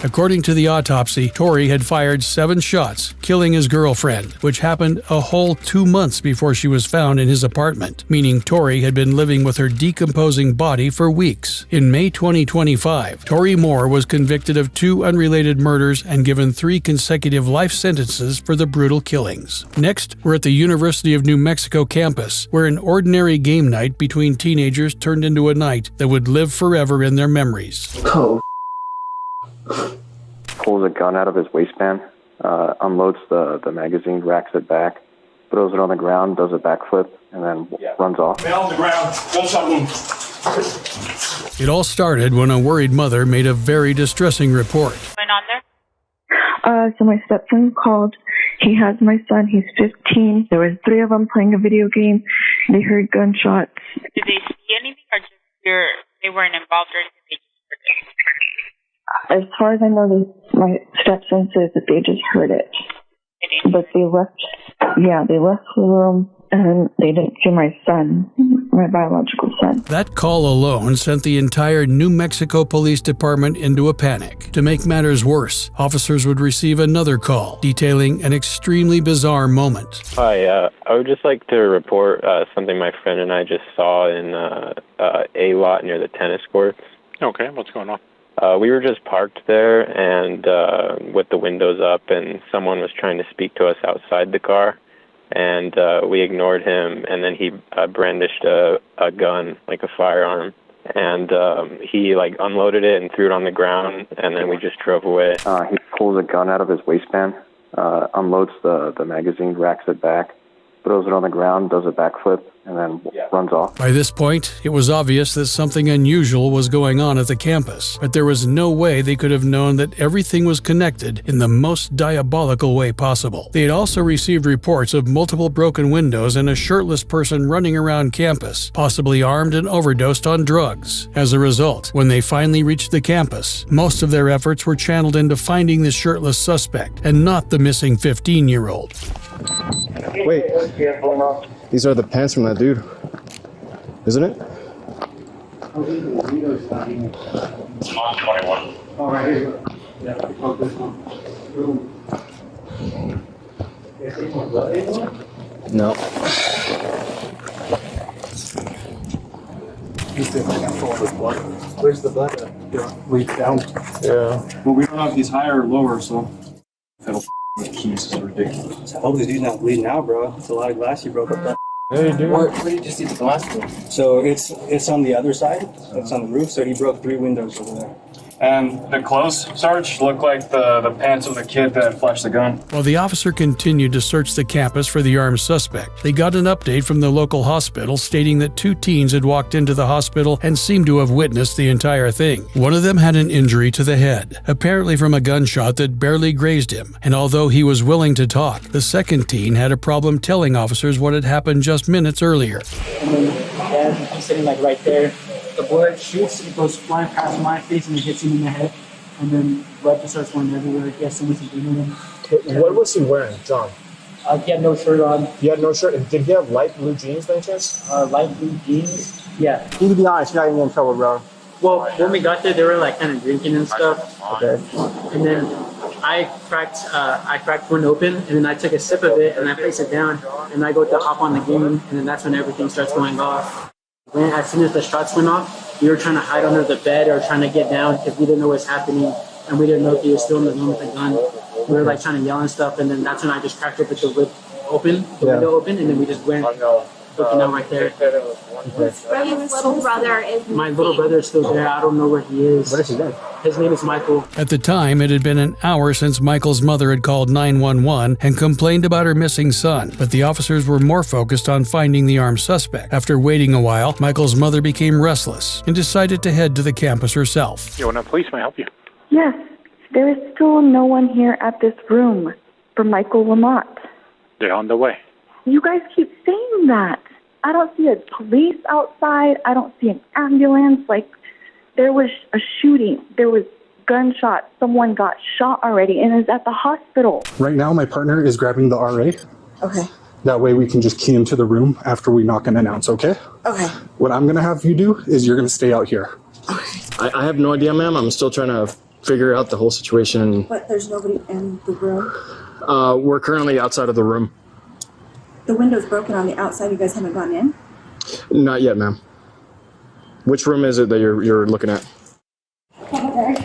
According to the autopsy, Tori had fired 7 shots, killing his girlfriend, which happened a whole 2 months before she was found in his apartment, meaning Tori had been living with her decomposing body for weeks. In May 2025, Tori Moore was convicted of 2 unrelated murders and given 3 consecutive life sentences for the brutal killings. Next, we're at the University of New Mexico campus, where an ordinary game night between teenagers turned into a night that would live forever in their memories. Pulls a gun out of his waistband, unloads the magazine, racks it back, throws it on the ground, does a backflip, and then runs off. Lay on the ground. Do something. It all started when a worried mother made a very distressing report. Went on there? So my stepson called. He has my son. He's 15. There was 3 of them playing a video game. They heard gunshots. Did they see anything, or just they weren't involved, or did they just heard it? As far as I know, my stepson says that they just heard it. But they left the room, and they didn't see my son, my biological son. That call alone sent the entire New Mexico Police Department into a panic. To make matters worse, officers would receive another call detailing an extremely bizarre moment. Hi, I would just like to report something my friend and I just saw in a lot near the tennis courts. Okay, what's going on? We were just parked there and with the windows up, and someone was trying to speak to us outside the car, and we ignored him, and then he brandished a gun, like a firearm, and he unloaded it and threw it on the ground, and then we just drove away. He pulls a gun out of his waistband, unloads the magazine, racks it back, throws it on the ground, does a backflip, and then runs off. By this point, it was obvious that something unusual was going on at the campus, but there was no way they could have known that everything was connected in the most diabolical way possible. They had also received reports of multiple broken windows and a shirtless person running around campus, possibly armed and overdosed on drugs. As a result, when they finally reached the campus, most of their efforts were channeled into finding the shirtless suspect and not the missing 15-year-old. Wait, these are the pants from that dude, isn't it? It's on 21. All right, here you go. Yeah, this one. No. Where's the blood at? Leak down. Yeah. Well, we don't know if he's higher or lower, so. The keys is ridiculous. I hope these dude's not bleeding out, bro. It's a lot of glass you broke up there. Hey, dude. Where did you see the glass from? So it's on the other side. It's on the roof. So he broke 3 windows over there. And the clothes, Sarge, look like the pants of the kid that flashed the gun. While the officer continued to search the campus for the armed suspect, they got an update from the local hospital stating that 2 teens had walked into the hospital and seemed to have witnessed the entire thing. One of them had an injury to the head, apparently from a gunshot that barely grazed him, and although he was willing to talk, the second teen had a problem telling officers what had happened just minutes earlier. And then Dad, he's sitting right there. The bullet shoots, it goes flying past my face and it hits him in the head. And then blood just starts going everywhere. He has so much adrenaline. What was he wearing, John? He had no shirt on. He had no shirt. And did he have light blue jeans by any chance? Light blue jeans? Yeah. You need to be honest, you're not even in trouble, bro. Well, when we got there, they were kind of drinking and stuff. Okay. And then I cracked one open, and then I took a sip of it, and I placed it down, and I go to hop on the game, and then that's when everything starts going off. As soon as the shots went off, we were trying to hide under the bed or trying to get down because we didn't know what was happening, and we didn't know if he was still in the room with the gun. We were trying to yell and stuff, and then that's when I just cracked open the window open, and then we just went looking out right there. His little brother is My little brother is still there. I don't know where he is. What is his name? His name is Michael. At the time, it had been an hour since Michael's mother had called 911 and complained about her missing son, but the officers were more focused on finding the armed suspect. After waiting a while, Michael's mother became restless and decided to head to the campus herself. You want police? May I help you? Yes, there is still no one here at this room for Michael Lamont. They're on the way. You guys keep saying that. I don't see a police outside. I don't see an ambulance. Like, there was a shooting. There was gunshots. Someone got shot already and is at the hospital. Right now, my partner is grabbing the RA. Okay. That way we can just key into the room after we knock and announce, okay? Okay. What I'm going to have you do is you're going to stay out here. I have no idea, ma'am. I'm still trying to figure out the whole situation. But there's nobody in the room. We're currently outside of the room. The window's broken on the outside. You guys haven't gone in? Not yet, ma'am. Which room is it that you're looking at? Over there.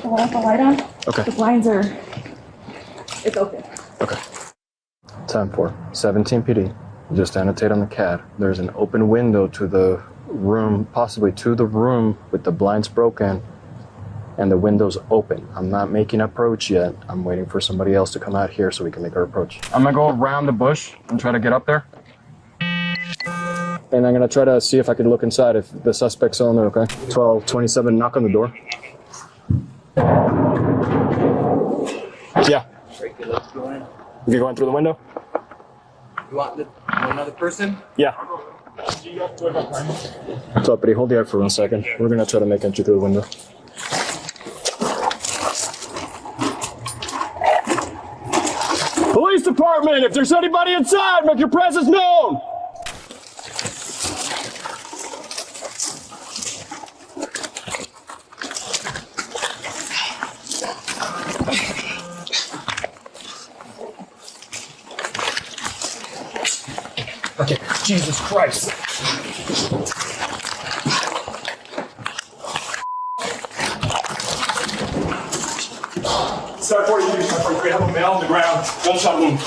The one with the light on? Okay. The blinds are... It's open. Okay. 10-4, 17 PD. Just annotate on the CAD. There's an open window to the room, possibly to the room with the blinds broken and the window's open. I'm not making approach yet. I'm waiting for somebody else to come out here so we can make our approach. I'm gonna go around the bush and try to get up there. And I'm gonna try to see if I can look inside if the suspect's on there, okay? 1227, knock on the door. Yeah. You going through the window? You want another person? Yeah. What's up, buddy? Hold the air for 1 second. We're gonna try to make entry through the window. Police department, if there's anybody inside, make your presence known. Okay, Jesus Christ. Start 43, start 43, have a male on the ground, gunshot wound.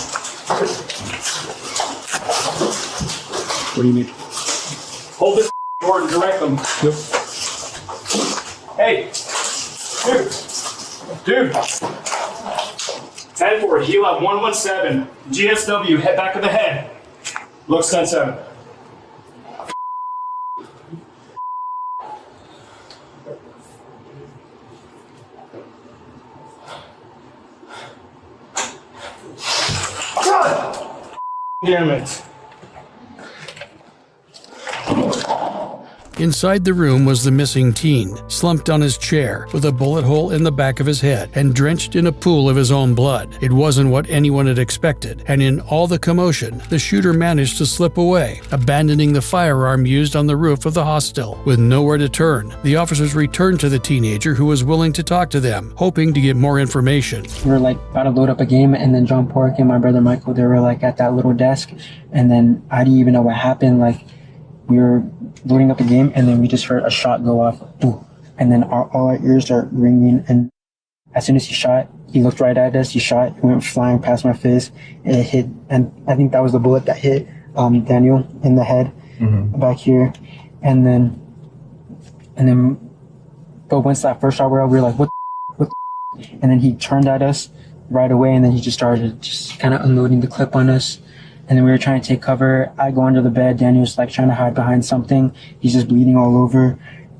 What do you need? Hold this door and direct them. Yep. Hey, dude. 10-4, heal up 117, GSW, head back of the head. Looks 10-7. God damn it. Inside the room was the missing teen, slumped on his chair, with a bullet hole in the back of his head and drenched in a pool of his own blood. It wasn't what anyone had expected, and in all the commotion, the shooter managed to slip away, abandoning the firearm used on the roof of the hostel. With nowhere to turn, the officers returned to the teenager who was willing to talk to them, hoping to get more information. We were like about to load up a game, and then John Pork and my brother Michael, they were like at that little desk, and then I didn't even know what happened. Like, we were loading up a game, and then we just heard a shot go off, boom, and then all our ears start ringing, and as soon as he shot, he looked right at us, he shot, it went flying past my face, and it hit, and I think that was the bullet that hit Daniel in the head, back here, and then, but once that first shot went off, we were like, what the, and then he turned at us right away, and then he just started just kind of unloading the clip on us. And then we were trying to take cover. I go under the bed. Daniel's like trying to hide behind something. He's just bleeding all over.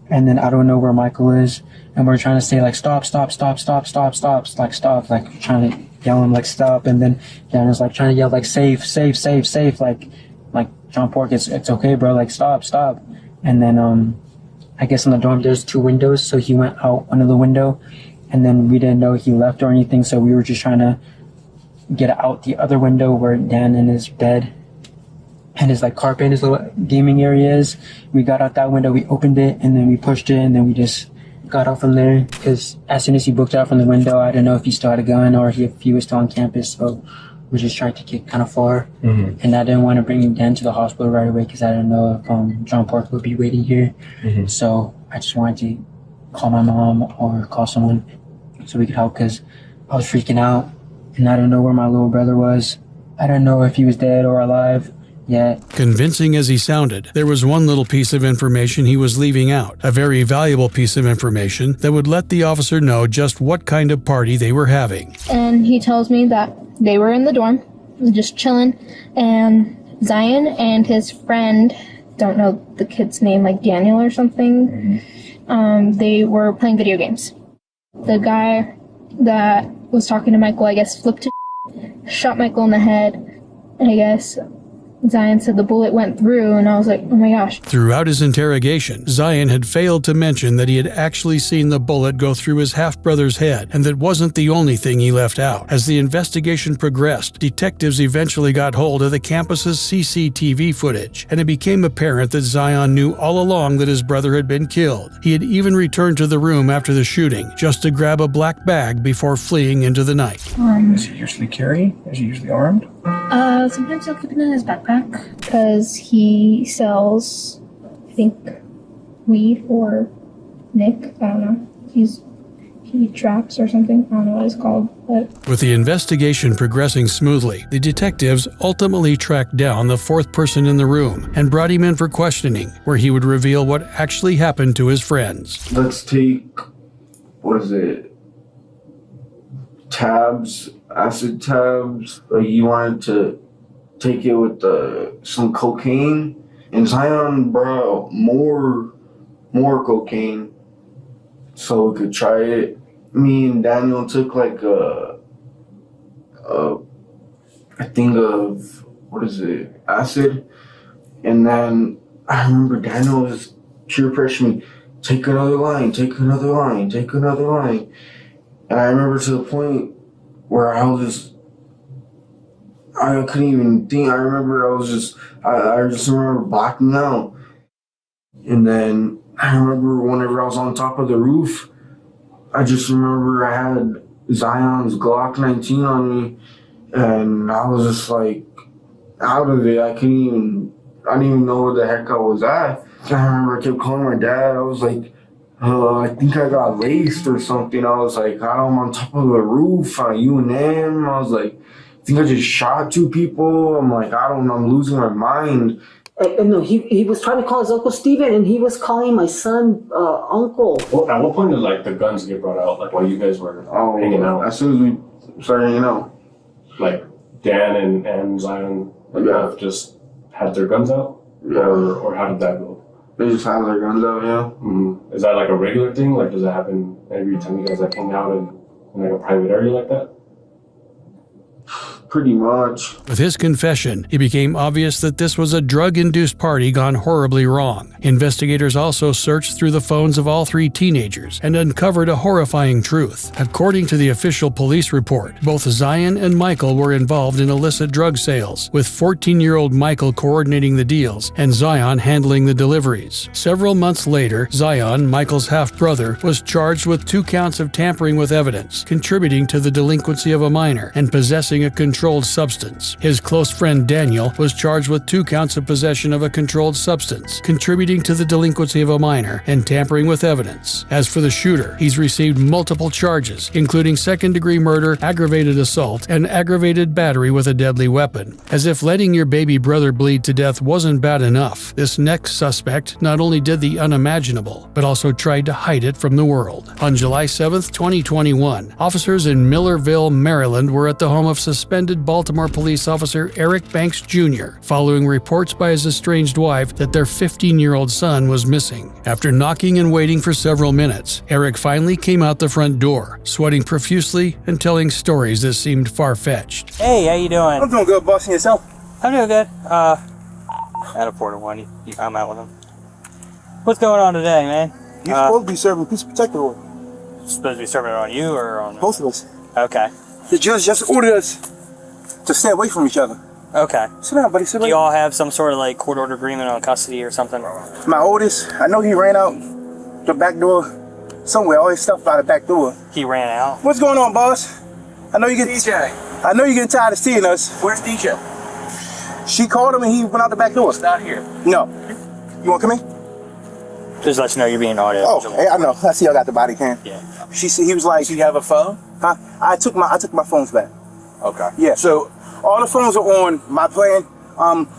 And then I don't know where Michael is. And we're trying to say like, stop, stop, stop, stop, stop, stop, like stop, like trying to yell him like stop. And then Daniel's like trying to yell like safe, safe, safe, safe. Like John Pork, it's okay, bro. Like stop, stop. And then I guess in the dorm there's 2 windows. So he went out under the window. And then we didn't know he left or anything. So we were just trying to get out the other window where Dan in his bed and his like carpet and his little gaming area is. We got out that window, we opened it, and then we pushed it, and then we just got out from there, because as soon as he booked out from the window, I didn't know if he still had a gun or if he was still on campus, so we just tried to get kind of far. And I didn't want to bring Dan to the hospital right away because I didn't know if John Park would be waiting here. So I just wanted to call my mom or call someone so we could help, because I was freaking out. And I don't know where my little brother was. I don't know if he was dead or alive. Yeah. Convincing as he sounded, there was one little piece of information he was leaving out, a very valuable piece of information that would let the officer know just what kind of party they were having. And he tells me that they were in the dorm, just chilling, and Zion and his friend, don't know the kid's name, like Daniel or something, they were playing video games. The guy that was talking to Michael, I guess, flipped his shot Michael in the head, and I guess Zion said the bullet went through, and I was like, oh my gosh. Throughout his interrogation, Zion had failed to mention that he had actually seen the bullet go through his half-brother's head, and that wasn't the only thing he left out. As the investigation progressed, detectives eventually got hold of the campus's CCTV footage, and it became apparent that Zion knew all along that his brother had been killed. He had even returned to the room after the shooting, just to grab a black bag before fleeing into the night. Does he usually carry? Is he usually armed? Sometimes he'll keep it in his backpack because he sells, I think, weed or Nick. I don't know. He traps or something. I don't know what it's called. But with the investigation progressing smoothly, the detectives ultimately tracked down the fourth person in the room and brought him in for questioning, where he would reveal what actually happened to his friends. Let's take, what is it? Tabs, acid tabs. You wanted to take it with some cocaine, and Zion brought more cocaine so we could try it. Me and Daniel took like a thing of, what is it, acid, and then I remember Daniel was peer pressuring me, take another line, take another line, take another line. And I remember to the point where I couldn't even think. I remember I just remember blacking out. And then I remember whenever I was on top of the roof, I just remember I had Zion's Glock 19 on me, and I was just like out of it. I didn't even know where the heck I was at. I remember I kept calling my dad. I was like, I think I got laced or something. I was like, I'm on top of the roof, UNM. I was like, I think I just shot 2 people. I'm like, I don't know, I'm losing my mind. No, he was trying to call his Uncle Steven, and he was calling my son Uncle. Well, at what point did like the guns get brought out? Like while you guys were hanging out? As soon as we started hanging out. Like Dan and Zion just had their guns out? Yeah. Or how did that go? They just have their guns out, yeah. Mm-hmm. Is that like a regular thing? Like, does that happen every time you guys like hang out in like a private area like that? Pretty much. With his confession, it became obvious that this was a drug-induced party gone horribly wrong. Investigators also searched through the phones of all 3 teenagers and uncovered a horrifying truth. According to the official police report, both Zion and Michael were involved in illicit drug sales, with 14-year-old Michael coordinating the deals and Zion handling the deliveries. Several months later, Zion, Michael's half-brother, was charged with 2 counts of tampering with evidence, contributing to the delinquency of a minor, and possessing a controlled substance. His close friend Daniel was charged with 2 counts of possession of a controlled substance, contributing to the delinquency of a minor, and tampering with evidence. As for the shooter, he's received multiple charges, including second-degree murder, aggravated assault, and aggravated battery with a deadly weapon. As if letting your baby brother bleed to death wasn't bad enough, this next suspect not only did the unimaginable, but also tried to hide it from the world. On July 7, 2021, officers in Millerville, Maryland were at the home of suspended Baltimore police officer Eric Banks Jr. following reports by his estranged wife that their 15-year-old son was missing. After knocking and waiting for several minutes, Eric finally came out the front door, sweating profusely and telling stories that seemed far-fetched. Hey, how you doing? I'm doing good, boss. And yourself? I'm doing good. At a 4-1, I'm out with him. What's going on today, man? You're supposed to be serving peace protector order. Supposed to be serving it on you or on both of us? Okay. The judge just ordered us to stay away from each other. Okay. Sit down, buddy. Sit Do you all have some sort of like court order agreement on custody or something? My oldest, I know he ran out the back door somewhere. All his stuff out the back door. He ran out? What's going on, boss? I know you get DJ. I know you're getting tired of seeing us. Where's DJ? She called him and he went out the back door. He's not here. No. You want to come in? Just let you know you're being audio. Oh, hey, I know. I see y'all got the body cam. Yeah. He was like, do you have a phone? Huh? I took my phones back. Okay. Yeah. So all the phones are on my plan,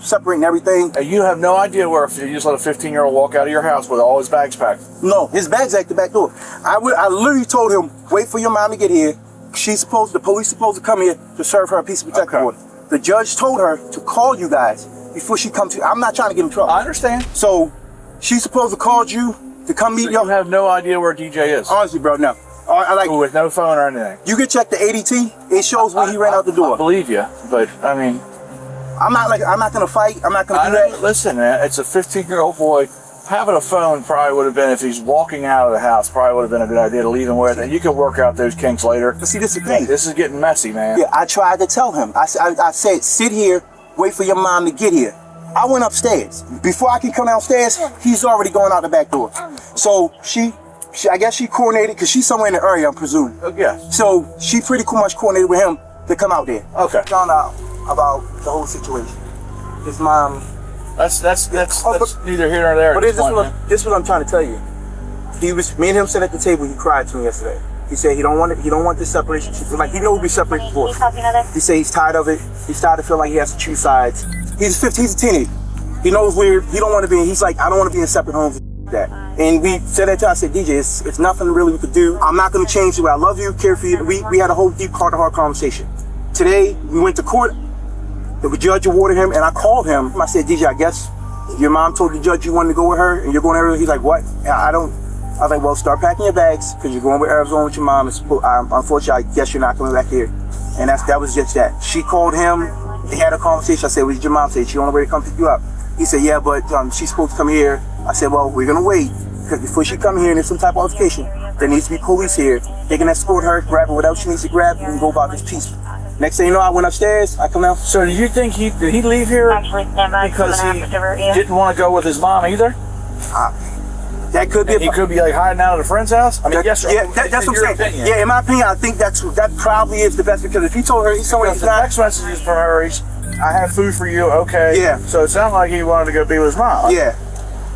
separating everything. And you have no idea where if you just let a 15-year-old walk out of your house with all his bags packed. No, his bag's at the back door. I literally told him, wait for your mom to get here. The police supposed to come here to serve her a piece of protective order. The judge told her to call you guys before she comes to. I'm not trying to get in trouble. I understand. So she's supposed to call you to come meet y'all. You have no idea where DJ is. Honestly, bro, no. With no phone or anything. You can check the ADT. It shows when he ran out the door. I believe you, but I mean, I'm not gonna fight. I'm not gonna do that. Listen, man, it's a 15-year-old boy. Having a phone probably would have been, if he's walking out of the house, probably would have been a good idea to leave him with, and you can work out those kinks later. But see, this is the thing. This is getting messy, man. Yeah, I tried to tell him. I said, sit here, wait for your mom to get here. I went upstairs. Before I can come downstairs, he's already going out the back door. So I guess she coordinated, because she's somewhere in the area, I'm presuming. Yeah. So she pretty much coordinated with him to come out there. Okay. Found out about the whole situation. His mom. That's neither here nor there. But this is what I'm trying to tell you. Me and him sat at the table. He cried to me yesterday. He said he don't want this separation. Like, he know we'll be separated before. He said he's tired of it. He's tired of feeling like he has to choose sides. He's a teenager. He knows where he don't want to be. He's like, I don't want to be in separate homes. That. And we said that to him. I said, DJ, it's nothing really we could do. I'm not going to change the way I love you, care for you. We had a whole deep heart-to-heart conversation. Today, we went to court. The judge awarded him, and I called him. I said, DJ, I guess your mom told the judge you wanted to go with her, and you're going to Arizona. He's like, what? And I was like, well, start packing your bags, because you're going with Arizona with your mom. Unfortunately, I guess you're not coming back here. And that was just that. She called him. They had a conversation. I said, what did your mom say? She on the way to come pick you up. He said, yeah, but she's supposed to come here. I said, well, we're going to wait, because before she come here and there's some type of altercation, there needs to be police here. They can escort her, grab her, whatever she needs to grab, and go about this peaceful. Next thing you know, I went upstairs, I come out. So do you think did he leave here because he didn't want to go with his mom either? That could be. He could be like hiding out at a friend's house. I mean, yes, yeah, that's what I'm saying. Opinion. Yeah, in my opinion, I think that probably is the best, because if he told her he's somewhere he's not. Text messages from her, I have food for you, okay. Yeah. So it sounded like he wanted to go be with his mom. Yeah.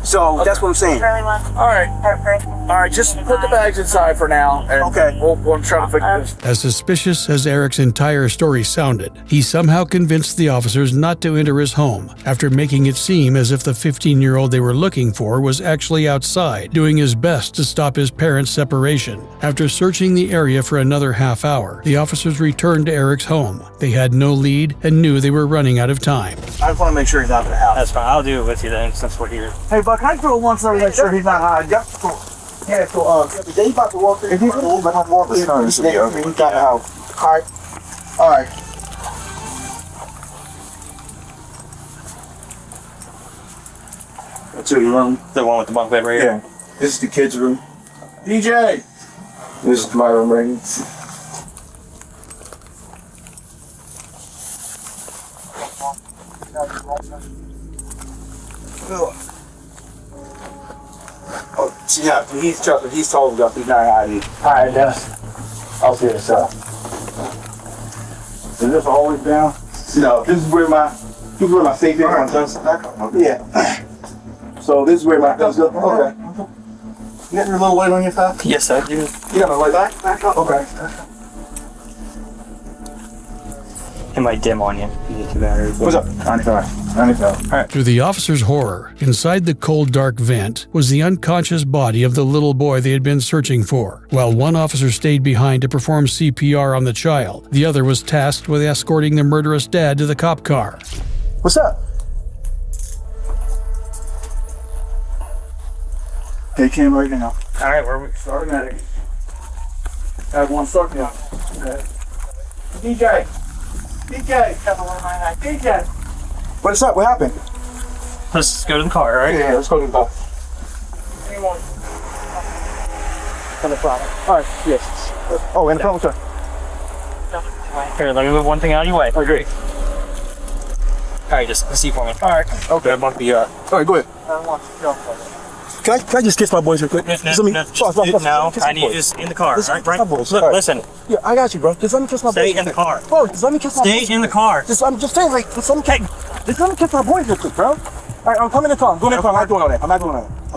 So that's what I'm saying. All right, just put the bags inside for now, and we'll try to fix this. As suspicious as Eric's entire story sounded, he somehow convinced the officers not to enter his home, after making it seem as if the 15-year-old they were looking for was actually outside, doing his best to stop his parents' separation. After searching the area for another half hour, the officers returned to Eric's home. They had no lead and knew they were running out of time. I just want to make sure he's out of the house. That's fine. I'll do it with you then, since we're here. Hey, Buck, can I go once and make sure he's not hiding? Yeah, so they about to walk in. If he's about to walk in, we got the house. All right. That's your room. The one with the bunk bed right here? Yeah. This is the kids' room. DJ! This is my room right here. Oh, yeah, he's told us he's not hiding. Alright, Dennis. I'll see you inside. Is this always down? No, this is where my safe is. Yeah. So this is where my guns go. Okay. You got your little light on your side? Yes, I do. You got a light back up? Okay. It might dim on you. You get 2 batteries. What's up? 95. All right. To the officers' horror, inside the cold, dark vent was the unconscious body of the little boy they had been searching for. While one officer stayed behind to perform CPR on the child, the other was tasked with escorting the murderous dad to the cop car. What's up? They came right now. All right, where are we? Starting at it. I have one start now. Okay. DJ! What's up? What happened? Let's go to the car, right? Yeah, let's go to the car. Anyone? On the front. All right, yes. Oh, in the front, sir. Here, let me move one thing out of your way. I agree. All right, just see for me. All right. Okay. All right, go ahead. Can I just kiss my boys real quick? No, I need you just in the car. Listen, right? Look, listen. Yeah, I got you, bro. Just let me kiss my boys. Stay in the car. Bro, just let me kiss my boys. Stay in the car. I'm just saying, like, just let me kiss my boys real quick, bro. All right, I'm coming in the car. I'm going in the car. I'm not doing all that. I'm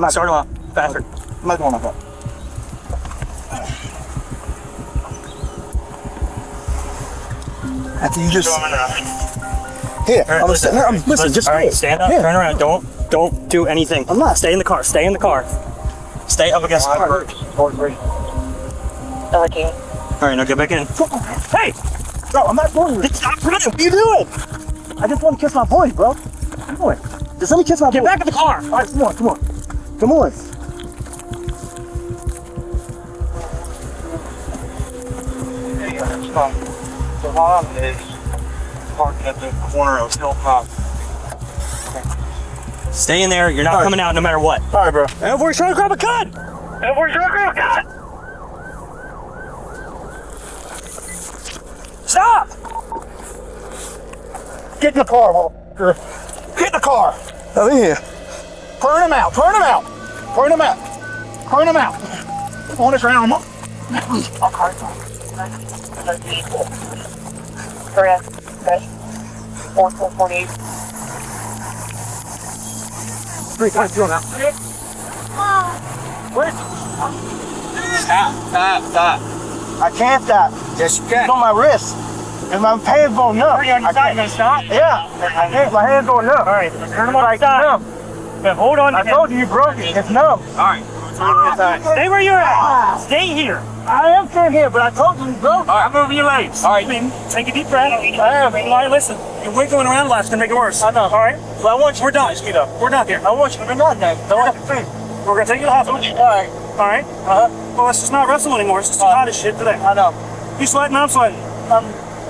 not Start them up. Faster. I'm not doing all that. After you just... Here, listen, just all right, do it. stand up, Here. turn around. Don't do anything. I'm not. Stay in the car. Stay in the car. Stay up against the car. Okay. All right, now get back in. Hey! Bro, I'm not doing it. Stop running. What are you doing? I just want to kiss my boy, bro. Come on. Just let me kiss my boy. Get back in the car. All right, come on. Come on. The mom is parked at the corner of Hilltop. Stay in there. You're not coming out no matter what. All right, bro. And we're trying to grab a gun. Stop! Get in the car, motherfucker. Get in the car. Over here. Turn him out. On the ground. Correct. Okay. 4448. 3.2 now. What? Stop. I can't stop. Yes, you can. It's on my wrist. And my hands going numb. Are you on your side? You gonna stop? Yeah. My hands going numb. All right, turn them on the side. But hold on. I told you broke it. It's numb. All right. Stay where you're at. Stay here. I am staying here, but I told you broke it. All right, move your legs. All right, take a deep breath. I am. All right, listen. You're wiggling around a lot. It's gonna make it worse. I know. All right. Well, I want you. We're done. We're done here. I want you to be done now. We're gonna take you to the hospital. All right. Well, let's just not wrestle anymore. It's just too hot as shit today. I know. You sweating? I'm sweating.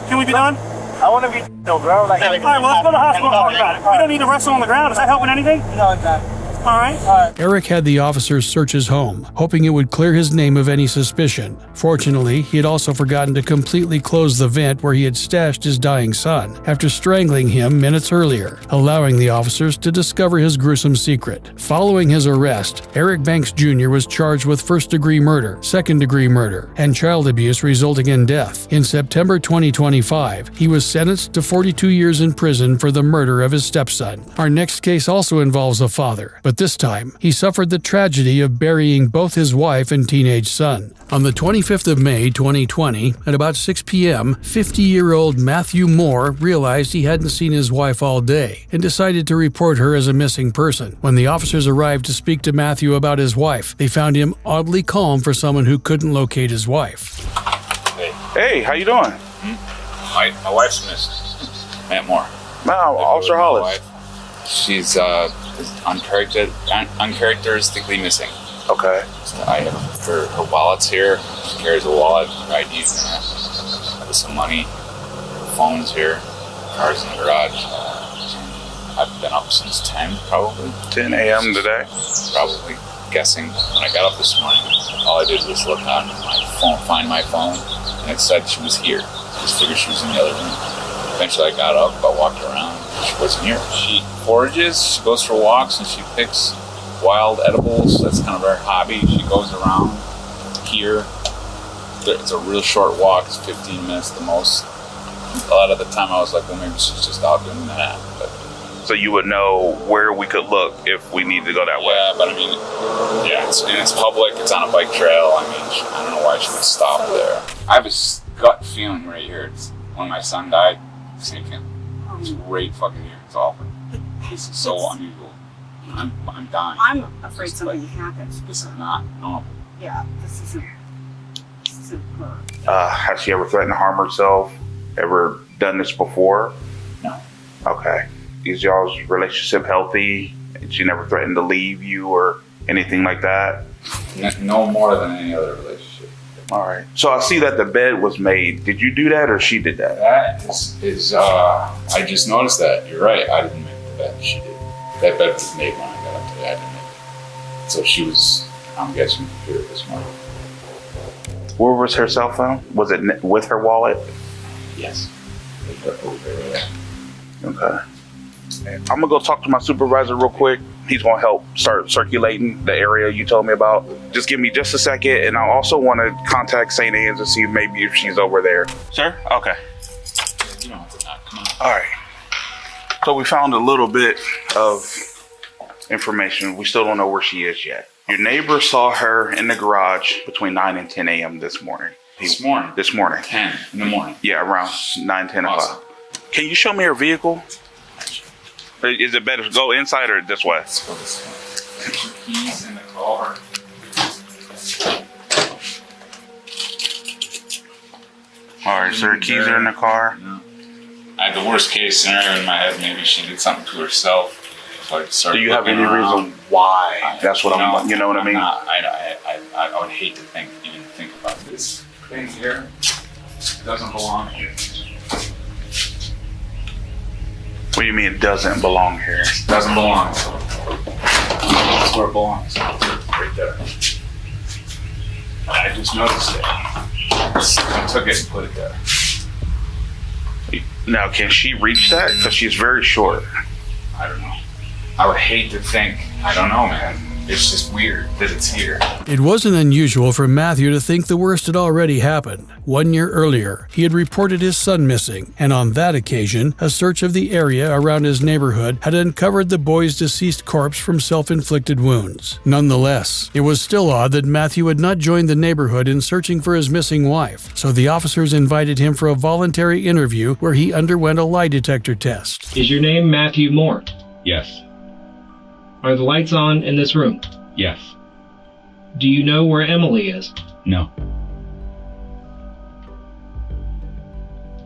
Can we be done? I want to be no, bro. Like, all right, well, let's go to the hospital and talk about it. We don't need to wrestle on the ground. Is that helping anything? No, it's not. All right. Eric had the officers search his home, hoping it would clear his name of any suspicion. Fortunately, he had also forgotten to completely close the vent where he had stashed his dying son after strangling him minutes earlier, allowing the officers to discover his gruesome secret. Following his arrest, Eric Banks Jr. was charged with first-degree murder, second-degree murder, and child abuse resulting in death. In September 2025, he was sentenced to 42 years in prison for the murder of his stepson. Our next case also involves a father, but this time, he suffered the tragedy of burying both his wife and teenage son. On the 25th of May, 2020, at about 6 p.m., 50-year-old Matthew Moore realized he hadn't seen his wife all day and decided to report her as a missing person. When the officers arrived to speak to Matthew about his wife, they found him oddly calm for someone who couldn't locate his wife. Hey, how you doing? My wife's missing. Matt Moore. No, Officer Hollis. She's uncharacteristically missing. Okay. So I have her wallet's here. She carries a wallet. Her ID's in there. With some money. Her phone's here. Car's in the garage. I've been up since 10, probably. 10 a.m. today? Probably. Guessing. When I got up this morning, all I did was look on my phone, find my phone, and it said she was here. I just figured she was in the other room. Eventually I got up, I walked around, she wasn't here. She forages, she goes for walks, and she picks wild edibles. That's kind of her hobby. She goes around here. It's a real short walk, it's 15 minutes the most. A lot of the time I was like, well, maybe she's just out doing that. But so you would know where we could look if we need to go that way? Yeah, but I mean, it's public, it's on a bike trail. I mean, I don't know why she would stop there. I have a gut feeling right here. It's when my son died, same feeling. It's right fucking here. It's awful. This is so unusual. I'm dying. I'm afraid something happens. This is not normal. Yeah, this isn't her. Has she ever threatened to harm herself? Ever done this before? No. Okay. Is y'all's relationship healthy? She never threatened to leave you or anything like that? No more than any other relationship. All right. So I see that the bed was made. Did you do that or she did that? That is I just noticed that. You're right. I didn't make the bed. She did. That bed was made when I got up today. I didn't make it. So she was, I'm guessing, here this morning. Where was her cell phone? Was it with her wallet? Yes. Okay. I'm gonna go talk to my supervisor real quick. He's gonna help start circulating the area you told me about. Just give me just a second, and I also want to contact St. Anne's and see maybe if she's over there. Sir? Okay. You don't have to knock. Come on. All right. So we found a little bit of information. We still don't know where she is yet. Your neighbor saw her in the garage between 9 and 10 a.m. this morning. This morning? This morning. 10 in the morning? Yeah, around 9, 10 awesome. o'clock. Can you show me her vehicle? Is it better to go inside or this way? Let's go this way. Put your keys in the car. All right, so her keys are in the car. Yeah. I had the worst case scenario in my head. Maybe she did something to herself. So I started. Do you have any reason why? That's what I'm. You know what I mean? I would hate to even think about this thing here. It doesn't belong here. What do you mean it doesn't belong here? It doesn't belong. That's where it belongs. Right there. I just noticed it. I took it and put it there. Now, can she reach that? Because she's very short. I don't know. I would hate to think. I don't know, man. It's just weird that it's here. It wasn't unusual for Matthew to think the worst had already happened. 1 year earlier, he had reported his son missing, and on that occasion, a search of the area around his neighborhood had uncovered the boy's deceased corpse from self-inflicted wounds. Nonetheless, it was still odd that Matthew had not joined the neighborhood in searching for his missing wife, so the officers invited him for a voluntary interview where he underwent a lie detector test. Is your name Matthew Moore? Yes. Are the lights on in this room? Yes. Do you know where Emily is? No.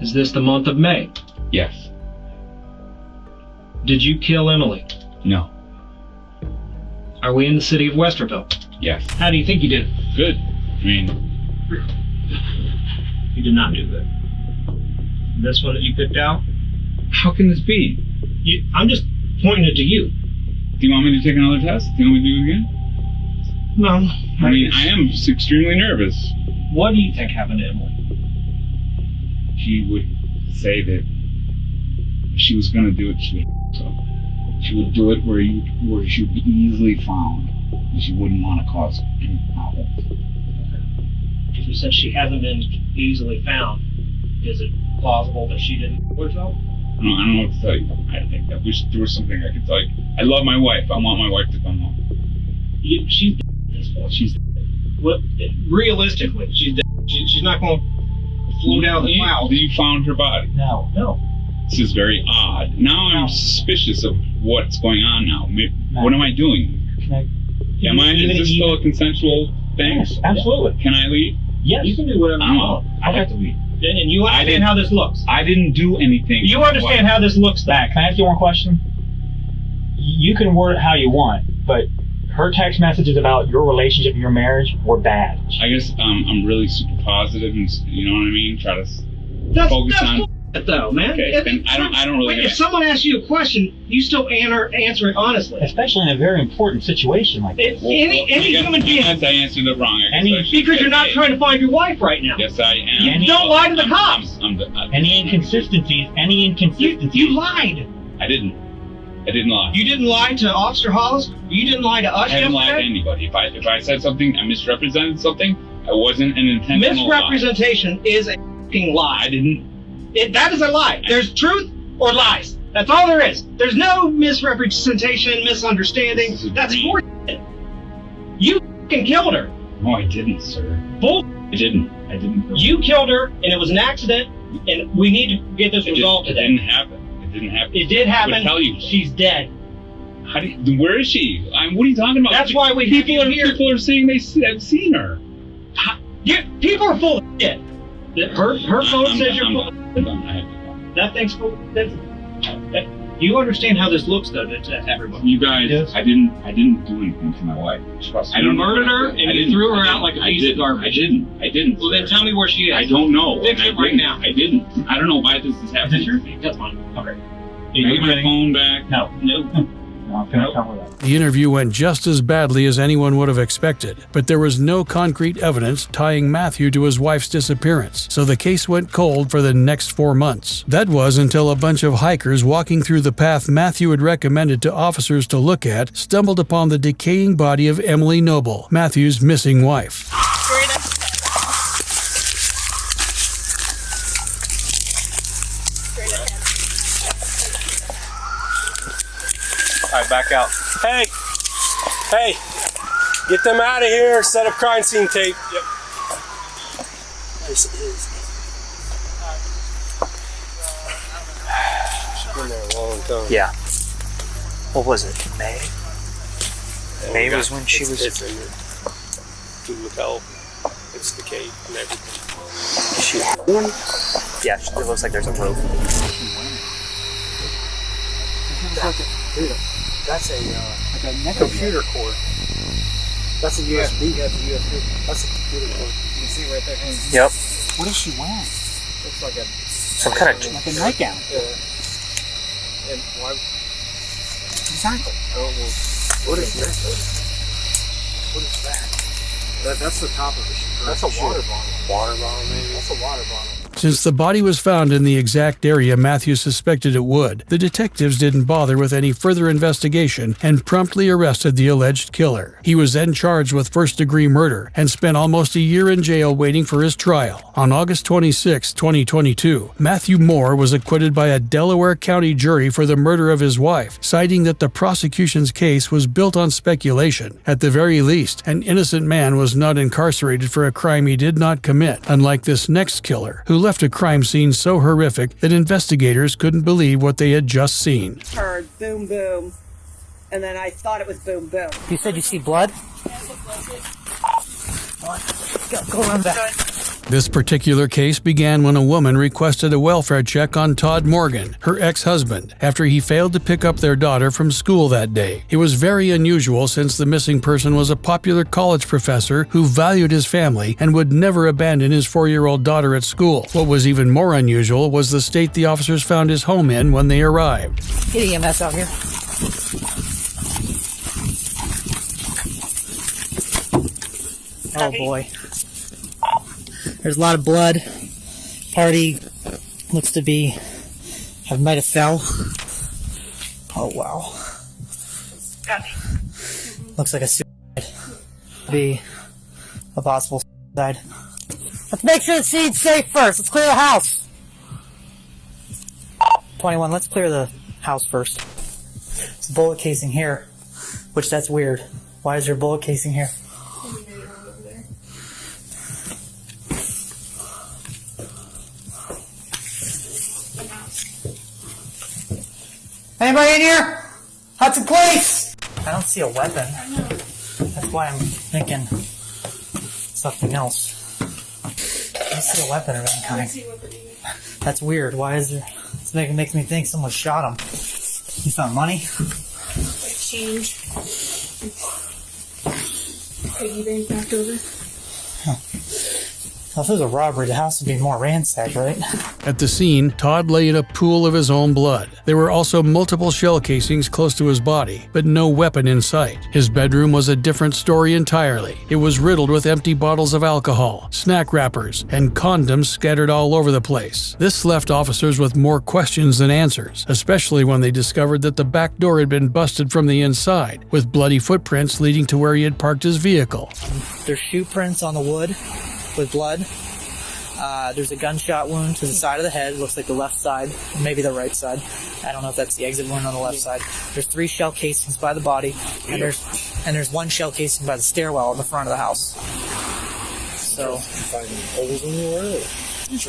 Is this the month of May? Yes. Did you kill Emily? No. Are we in the city of Westerville? Yes. How do you think you did? Good. I mean, you did not do good. This one that you picked out? How can this be? I'm just pointing it to you. Do you want me to take another test? Do you want me to do it again? No. I mean, I am extremely nervous. What do you think happened to Emily? She would say that if she was going to do it, she would do it where she would be easily found, and she wouldn't want to cause any problems. So since she hasn't been easily found, is it plausible that she didn't kill herself? I don't know what to tell you. I wish there was something I could tell you. I love my wife. I want my wife to come home. She's dead at this point. She's dead. Well, realistically, she's dead. She's not going to float out of the clouds. You found her body? No. This is very odd. Now I'm suspicious of what's going on now. What am I doing? Is this still a consensual thing? Yes, absolutely. Can I leave? Yes. You can do whatever you want. I have to leave. And you understand how this looks. I didn't do anything. You understand how this looks back. Can I ask you one question? You can word it how you want, but her text messages about your relationship and your marriage were bad. I guess I'm really super positive, and you know what I mean. Try to focus on. It though, man. Okay, then I don't really. If someone asks you a question, you still answer it honestly. Especially in a very important situation like this. Any human being. I answered it wrong. Because you're not trying to find your wife right now. Yes, I am. You don't lie to the cops. Any inconsistencies? You lied. I didn't lie. You didn't lie to Officer Hollis. You didn't lie to us. I haven't lied to anybody. If I said something, I misrepresented something. I wasn't an intentional misrepresentation is a f***ing lie. I didn't. That is a lie. There's truth or lies. That's all there is. There's no misrepresentation, misunderstanding. That's bullshit. You f***ing killed her. No, I didn't, sir. Bull. I didn't. You killed her, and it was an accident, and we need to get this resolved today. It didn't happen. It didn't happen. It did happen. I would tell you. She's dead. Where is she? What are you talking about? That's why people are saying they have seen her. People are full of shit. Her phone says you're full of shit. That thing's full of shit. You understand how this looks, though, to everyone. You guys, yes. I didn't do anything to my wife. Trust me. You murdered her and you threw her out like a piece of garbage. I didn't. Well, then tell me where she is. I don't know. Fix it right now. I didn't. I don't know why this is happening. That's fine. Okay. I get my phone back. No. The interview went just as badly as anyone would have expected, but there was no concrete evidence tying Matthew to his wife's disappearance, so the case went cold for the next 4 months. That was until a bunch of hikers walking through the path Matthew had recommended to officers to look at stumbled upon the decaying body of Emily Noble, Matthew's missing wife. All right, back out. Hey, get them out of here. Set up crime scene tape. Yep. This is. Been there a long time. Yeah. What was it? May? May was when she was. It's in the lapel. It's the cape and everything. She. Yeah, it looks like there's a rope. That's a computer cord. That's a USB. Yeah, it's a USB. That's a computer cord. You can see right there. Yep. What is she wearing? Looks like a Some kind of like a nightgown. And why? Exactly. Oh well. What is that? What is that? That's the top of the shoe. That's a water bottle. Water bottle, maybe. That's a water bottle. Since the body was found in the exact area Matthew suspected it would, the detectives didn't bother with any further investigation and promptly arrested the alleged killer. He was then charged with first-degree murder and spent almost a year in jail waiting for his trial. On August 26, 2022, Matthew Moore was acquitted by a Delaware County jury for the murder of his wife, citing that the prosecution's case was built on speculation. At the very least, an innocent man was not incarcerated for a crime he did not commit, unlike this next killer, who left a crime scene so horrific that investigators couldn't believe what they had just seen. Heard boom boom, and then I thought it was boom boom. You said you see blood? Go run back. This particular case began when a woman requested a welfare check on Todd Morgan, her ex-husband, after he failed to pick up their daughter from school that day. It was very unusual since the missing person was a popular college professor who valued his family and would never abandon his 4-year-old daughter at school. What was even more unusual was the state the officers found his home in when they arrived. Get EMS out here. Oh boy. There's a lot of blood. Party looks to be, might have fell. Oh wow. Looks like a suicide. Be a possible suicide. Let's make sure the scene's safe first. Let's clear the house. 21, let's clear the house first. There's a bullet casing here, which that's weird. Why is there a bullet casing here? Anybody in here? Hudson Police! I don't see a weapon. That's why I'm thinking something else. I don't see a weapon of any kind. That's weird. Why is there... It makes me think someone shot him. You found money? Like change. Piggy bank knocked over. Huh. Well, if it was a robbery, the house would be more ransacked, right? At the scene, Todd lay in a pool of his own blood. There were also multiple shell casings close to his body, but no weapon in sight. His bedroom was a different story entirely. It was riddled with empty bottles of alcohol, snack wrappers, and condoms scattered all over the place. This left officers with more questions than answers, especially when they discovered that the back door had been busted from the inside, with bloody footprints leading to where he had parked his vehicle. There's shoe prints on the wood with blood. There's a gunshot wound to the side of the head. Looks like the left side, maybe the right side. I don't know if that's the exit wound on the left side. There's 3 shell casings by the body, and there's 1 shell casing by the stairwell in the front of the holes in the wall.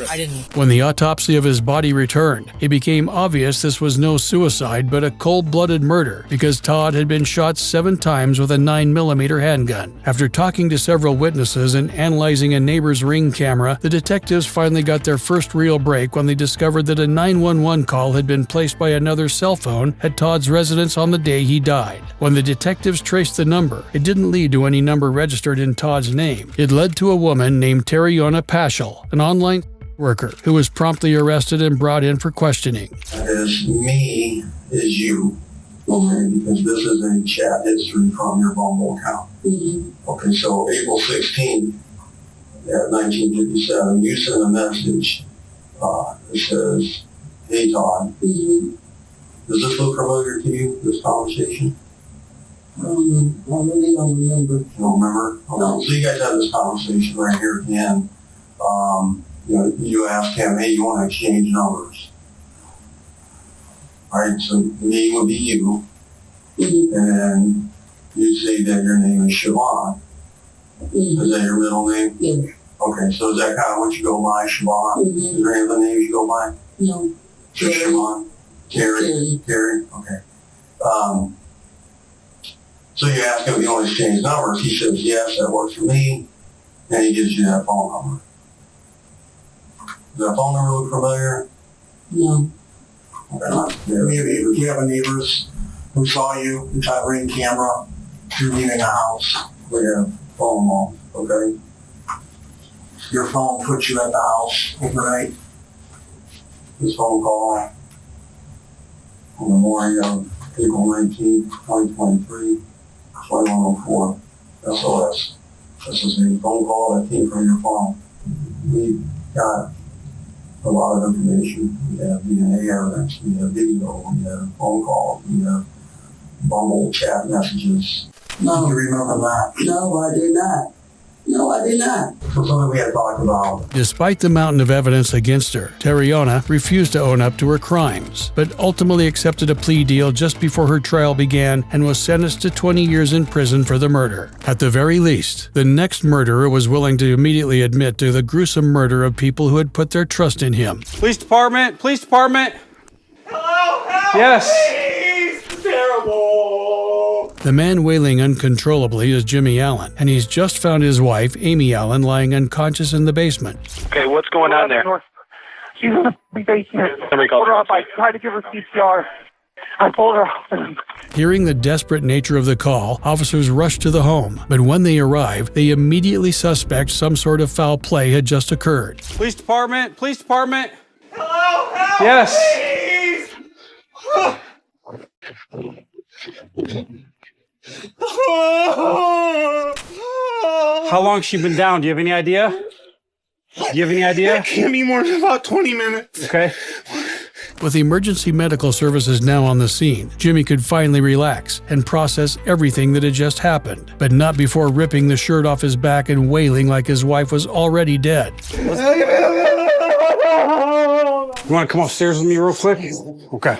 I didn't. When the autopsy of his body returned, it became obvious this was no suicide but a cold-blooded murder because Todd had been shot 7 times with a 9mm handgun. After talking to several witnesses and analyzing a neighbor's Ring camera, the detectives finally got their first real break when they discovered that a 911 call had been placed by another cell phone at Todd's residence on the day he died. When the detectives traced the number, it didn't lead to any number registered in Todd's name. It led to a woman named Terriona Paschal, an online worker, who was promptly arrested and brought in for questioning. Is me is you. Okay, because this is a chat history from your Bumble account. Okay, so April 16th at 1957, you sent a message that says, "Hey Todd, does this look familiar to you, this conversation?" I really don't remember. You don't remember? Okay. No. So you guys had this conversation right here at the end. You asked him, "Hey, you want to exchange numbers?" All right, so me would be you, and then you say that your name is Siobhan. Is that your middle name? Yes. Okay, so is that kind of what you go by, Siobhan? Is there any other names you go by? No. Just Siobhan? Terry? Okay. So you ask him if you want to exchange numbers. He says, yes, that works for me. And he gives you that phone number. Does that phone number look familiar? No. Okay. We have neighbors who saw you in that Ring camera. You're leaving a house. We have phone logs, okay? Your phone puts you at the house overnight. This phone call on the morning of April 19, 2023, 2104, SOS. This is a phone call that came from your phone. We got a lot of information. We have DNA evidence, we have video, we have phone calls, we have Bumble chat messages. No. Do you remember that? No, I did not. No, I did not. So something we had talked about. Despite the mountain of evidence against her, Terriona refused to own up to her crimes, but ultimately accepted a plea deal just before her trial began and was sentenced to 20 years in prison for the murder. At the very least, the next murderer was willing to immediately admit to the gruesome murder of people who had put their trust in him. Police department! Police department! Hello? Help! Yes! Please! It's terrible! The man wailing uncontrollably is Jimmy Allen, and he's just found his wife, Amy Allen, lying unconscious in the basement. Okay, what's going on there? She's in the basement. Somebody called her up. I tried to give her CPR. I pulled her off. Hearing the desperate nature of the call, officers rushed to the home, but when they arrive, they immediately suspect some sort of foul play had just occurred. Police department! Police department! Hello? Help! Yes! Please! How long's she been down? Do you have any idea? Do you have any idea? It can't be more than about 20 minutes. Okay. With emergency medical services now on the scene, Jimmy could finally relax and process everything that had just happened, but not before ripping the shirt off his back and wailing like his wife was already dead. You want to come upstairs with me real quick? Okay.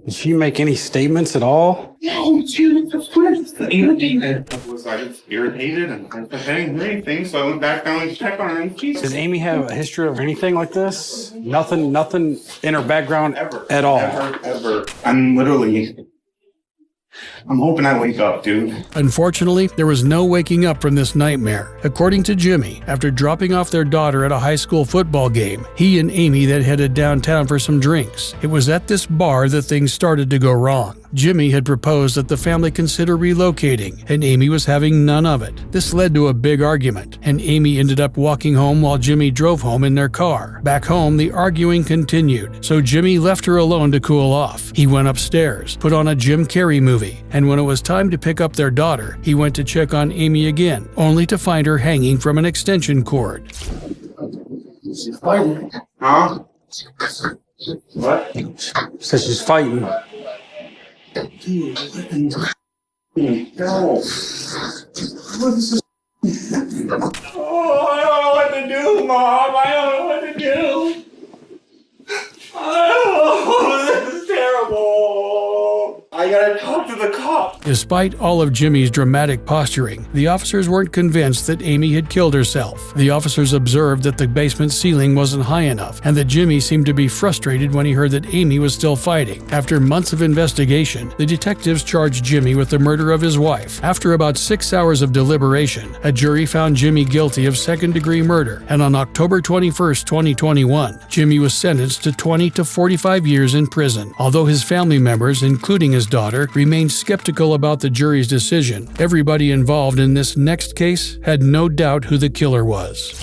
Did she make any statements at all? No, she was just irritated. I was just irritated and I didn't hear anything, so I went back down and checked on her. And Does Amy have a history of anything like this? Nothing in her background at all? Ever. I'm hoping I wake up, dude. Unfortunately, there was no waking up from this nightmare. According to Jimmy, after dropping off their daughter at a high school football game, he and Amy then headed downtown for some drinks. It was at this bar that things started to go wrong. Jimmy had proposed that the family consider relocating, and Amy was having none of it. This led to a big argument, and Amy ended up walking home while Jimmy drove home in their car. Back home, the arguing continued, so Jimmy left her alone to cool off. He went upstairs, put on a Jim Carrey movie, and when it was time to pick up their daughter, he went to check on Amy again, only to find her hanging from an extension cord. She's fighting. Huh? What? Says she's fighting. Dude, go. What is this? Oh, I don't know what to do, Mom. I don't know what to do. Oh, this is terrible. I gotta talk to the cop. Despite all of Jimmy's dramatic posturing, the officers weren't convinced that Amy had killed herself. The officers observed that the basement ceiling wasn't high enough, and that Jimmy seemed to be frustrated when he heard that Amy was still fighting. After months of investigation, the detectives charged Jimmy with the murder of his wife. After about 6 hours of deliberation, a jury found Jimmy guilty of second-degree murder, and on October 21, 2021, Jimmy was sentenced to 20 to 45 years in prison. Although his family members, including his daughter, remained skeptical about the jury's decision, everybody involved in this next case had no doubt who the killer was.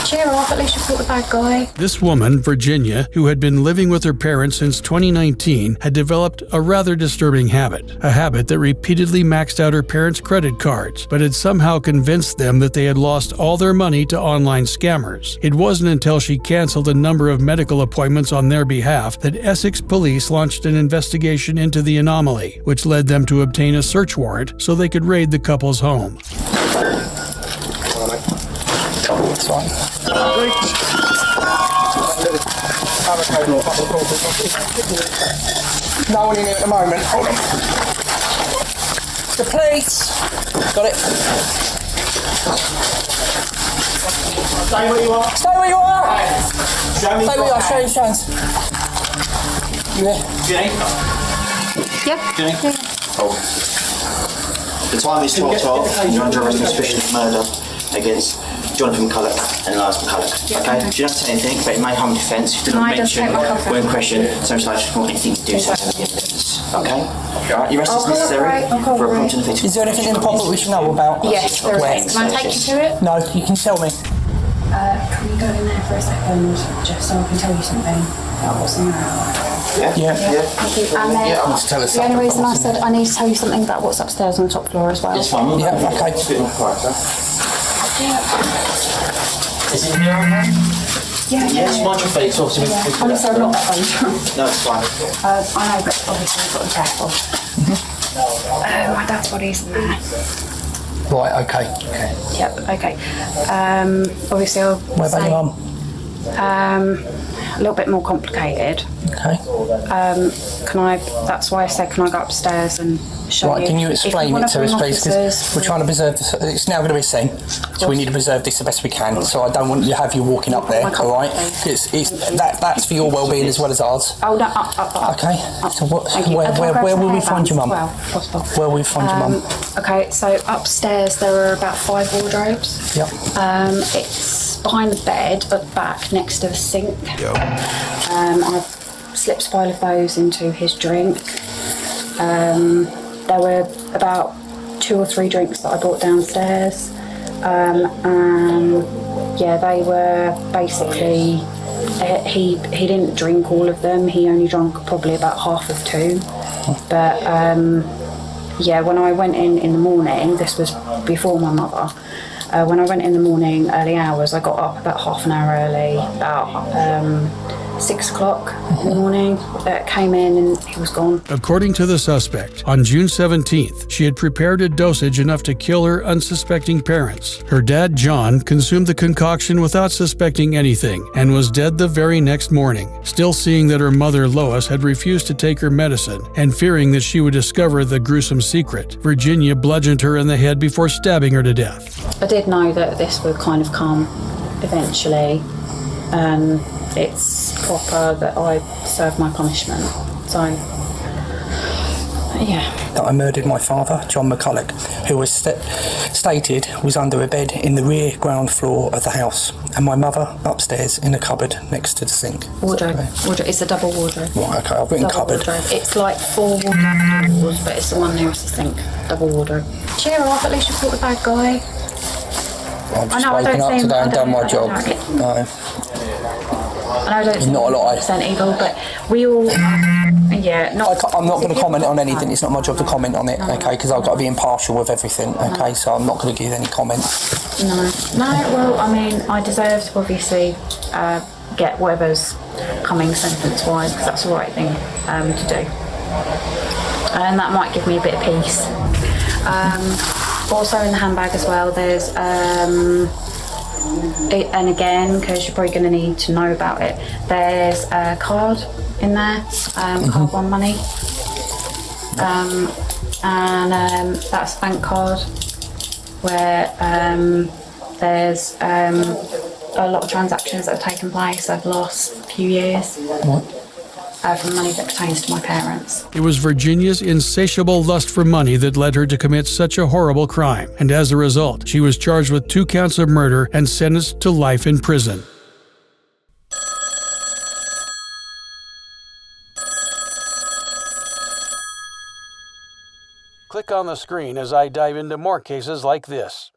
Cheer up, at least you put the bad guy. This woman, Virginia, who had been living with her parents since 2019, had developed a rather disturbing habit. A habit that repeatedly maxed out her parents' credit cards, but had somehow convinced them that they had lost all their money to online scammers. It wasn't until she canceled a number of medical appointments on their behalf that Essex police launched an investigation into the anomaly, which led them to obtain a search warrant so they could raid the couple's home. It's fine. No one in here at the moment. Hold on. The police. Got it. Stay where you are. Stay where you are. Show me Stay where you are. Show your hands. You here? Jenny? Yep. Jenny? Cool. The time is 12:12. You're under arrest on suspicion of murder against Jonathan McCulloch and Elias McCulloch. Okay? You don't have to say anything, but it may harm defence. You did not mention when questioned, social life or anything to do so with the evidence. Okay? Alright, your arrest is necessary for a prompt and effective. Is there anything in the pocket we should know about? Yes, there is. Can I take you to it? No, you can tell me. Can we go in there for a second, just so I can tell you something about what's in there? Yeah. Thank you. And then Yeah, I want to tell us the only something reason about I what's said I need to tell you something about what's upstairs on the top floor as well. It's fine. Yeah, okay. It's a bit more quiet, sir. Is it here? Yeah. Yes, mind your feet, so obviously we can Honestly, I'm not that phone. No, it's fine. I know, but obviously I've got to be careful. My dad's body's in there. Right, okay. Yep, okay. Obviously I'll Where about your mum? a little bit more complicated. Okay. That's why I said, can I go upstairs and show you? Right, can you explain it to us, please? Because we're trying to preserve this. It's now going to be seen, so we need to preserve this the best we can. So I don't want you to have you walking up there, all right? That's for your well-being as well as ours. Oh, no, Okay. So where will we find your mum? Where will we find your mum? Okay, so upstairs there are about 5 wardrobes. Yep. It's behind the bed at the back next to the sink. I've slipped a pile of those into his drink. There were about 2 or 3 drinks that I brought downstairs. And yeah, they were basically, he didn't drink all of them. He only drank probably about half of 2. But yeah, when I went in the morning, this was before my mother. When I went in the morning, early hours, I got up about half an hour early, about 6 o'clock in the morning, came in and he was gone. According to the suspect, on June 17th, she had prepared a dosage enough to kill her unsuspecting parents. Her dad, John, consumed the concoction without suspecting anything and was dead the very next morning. Still seeing that her mother, Lois, had refused to take her medicine and fearing that she would discover the gruesome secret, Virginia bludgeoned her in the head before stabbing her to death. I did know that this would kind of come eventually. It's proper that I serve my punishment. So, yeah. That I murdered my father, John McCulloch, who was stated was under a bed in the rear ground floor of the house, and my mother upstairs in a cupboard next to the sink. Wardrobe. It's a double wardrobe. Right, okay, I've written double cupboard. Wardrobe. It's like 4 wardrobes, but it's the one nearest the sink. Double wardrobe. Cheer up, at least you caught the bad guy. I'm just waking up today and done my job. No. I know I don't seem 100% evil, but we all, yeah. I'm not going to comment on anything. It's not my job to comment on it, okay? Because I've got to be impartial with everything, okay? So I'm not going to give any comment. No, well, I mean, I deserve to obviously get whatever's coming sentence-wise, because that's the right thing to do. And that might give me a bit of peace. Also in the handbag as well, there's, and again, because you're probably going to need to know about it, there's a card in there, card one money. And that's a bank card where there's a lot of transactions that have taken place over the last few years. What? From money that pertains to my parents. It was Virginia's insatiable lust for money that led her to commit such a horrible crime, and as a result, she was charged with 2 counts of murder and sentenced to life in prison. Click on the screen as I dive into more cases like this.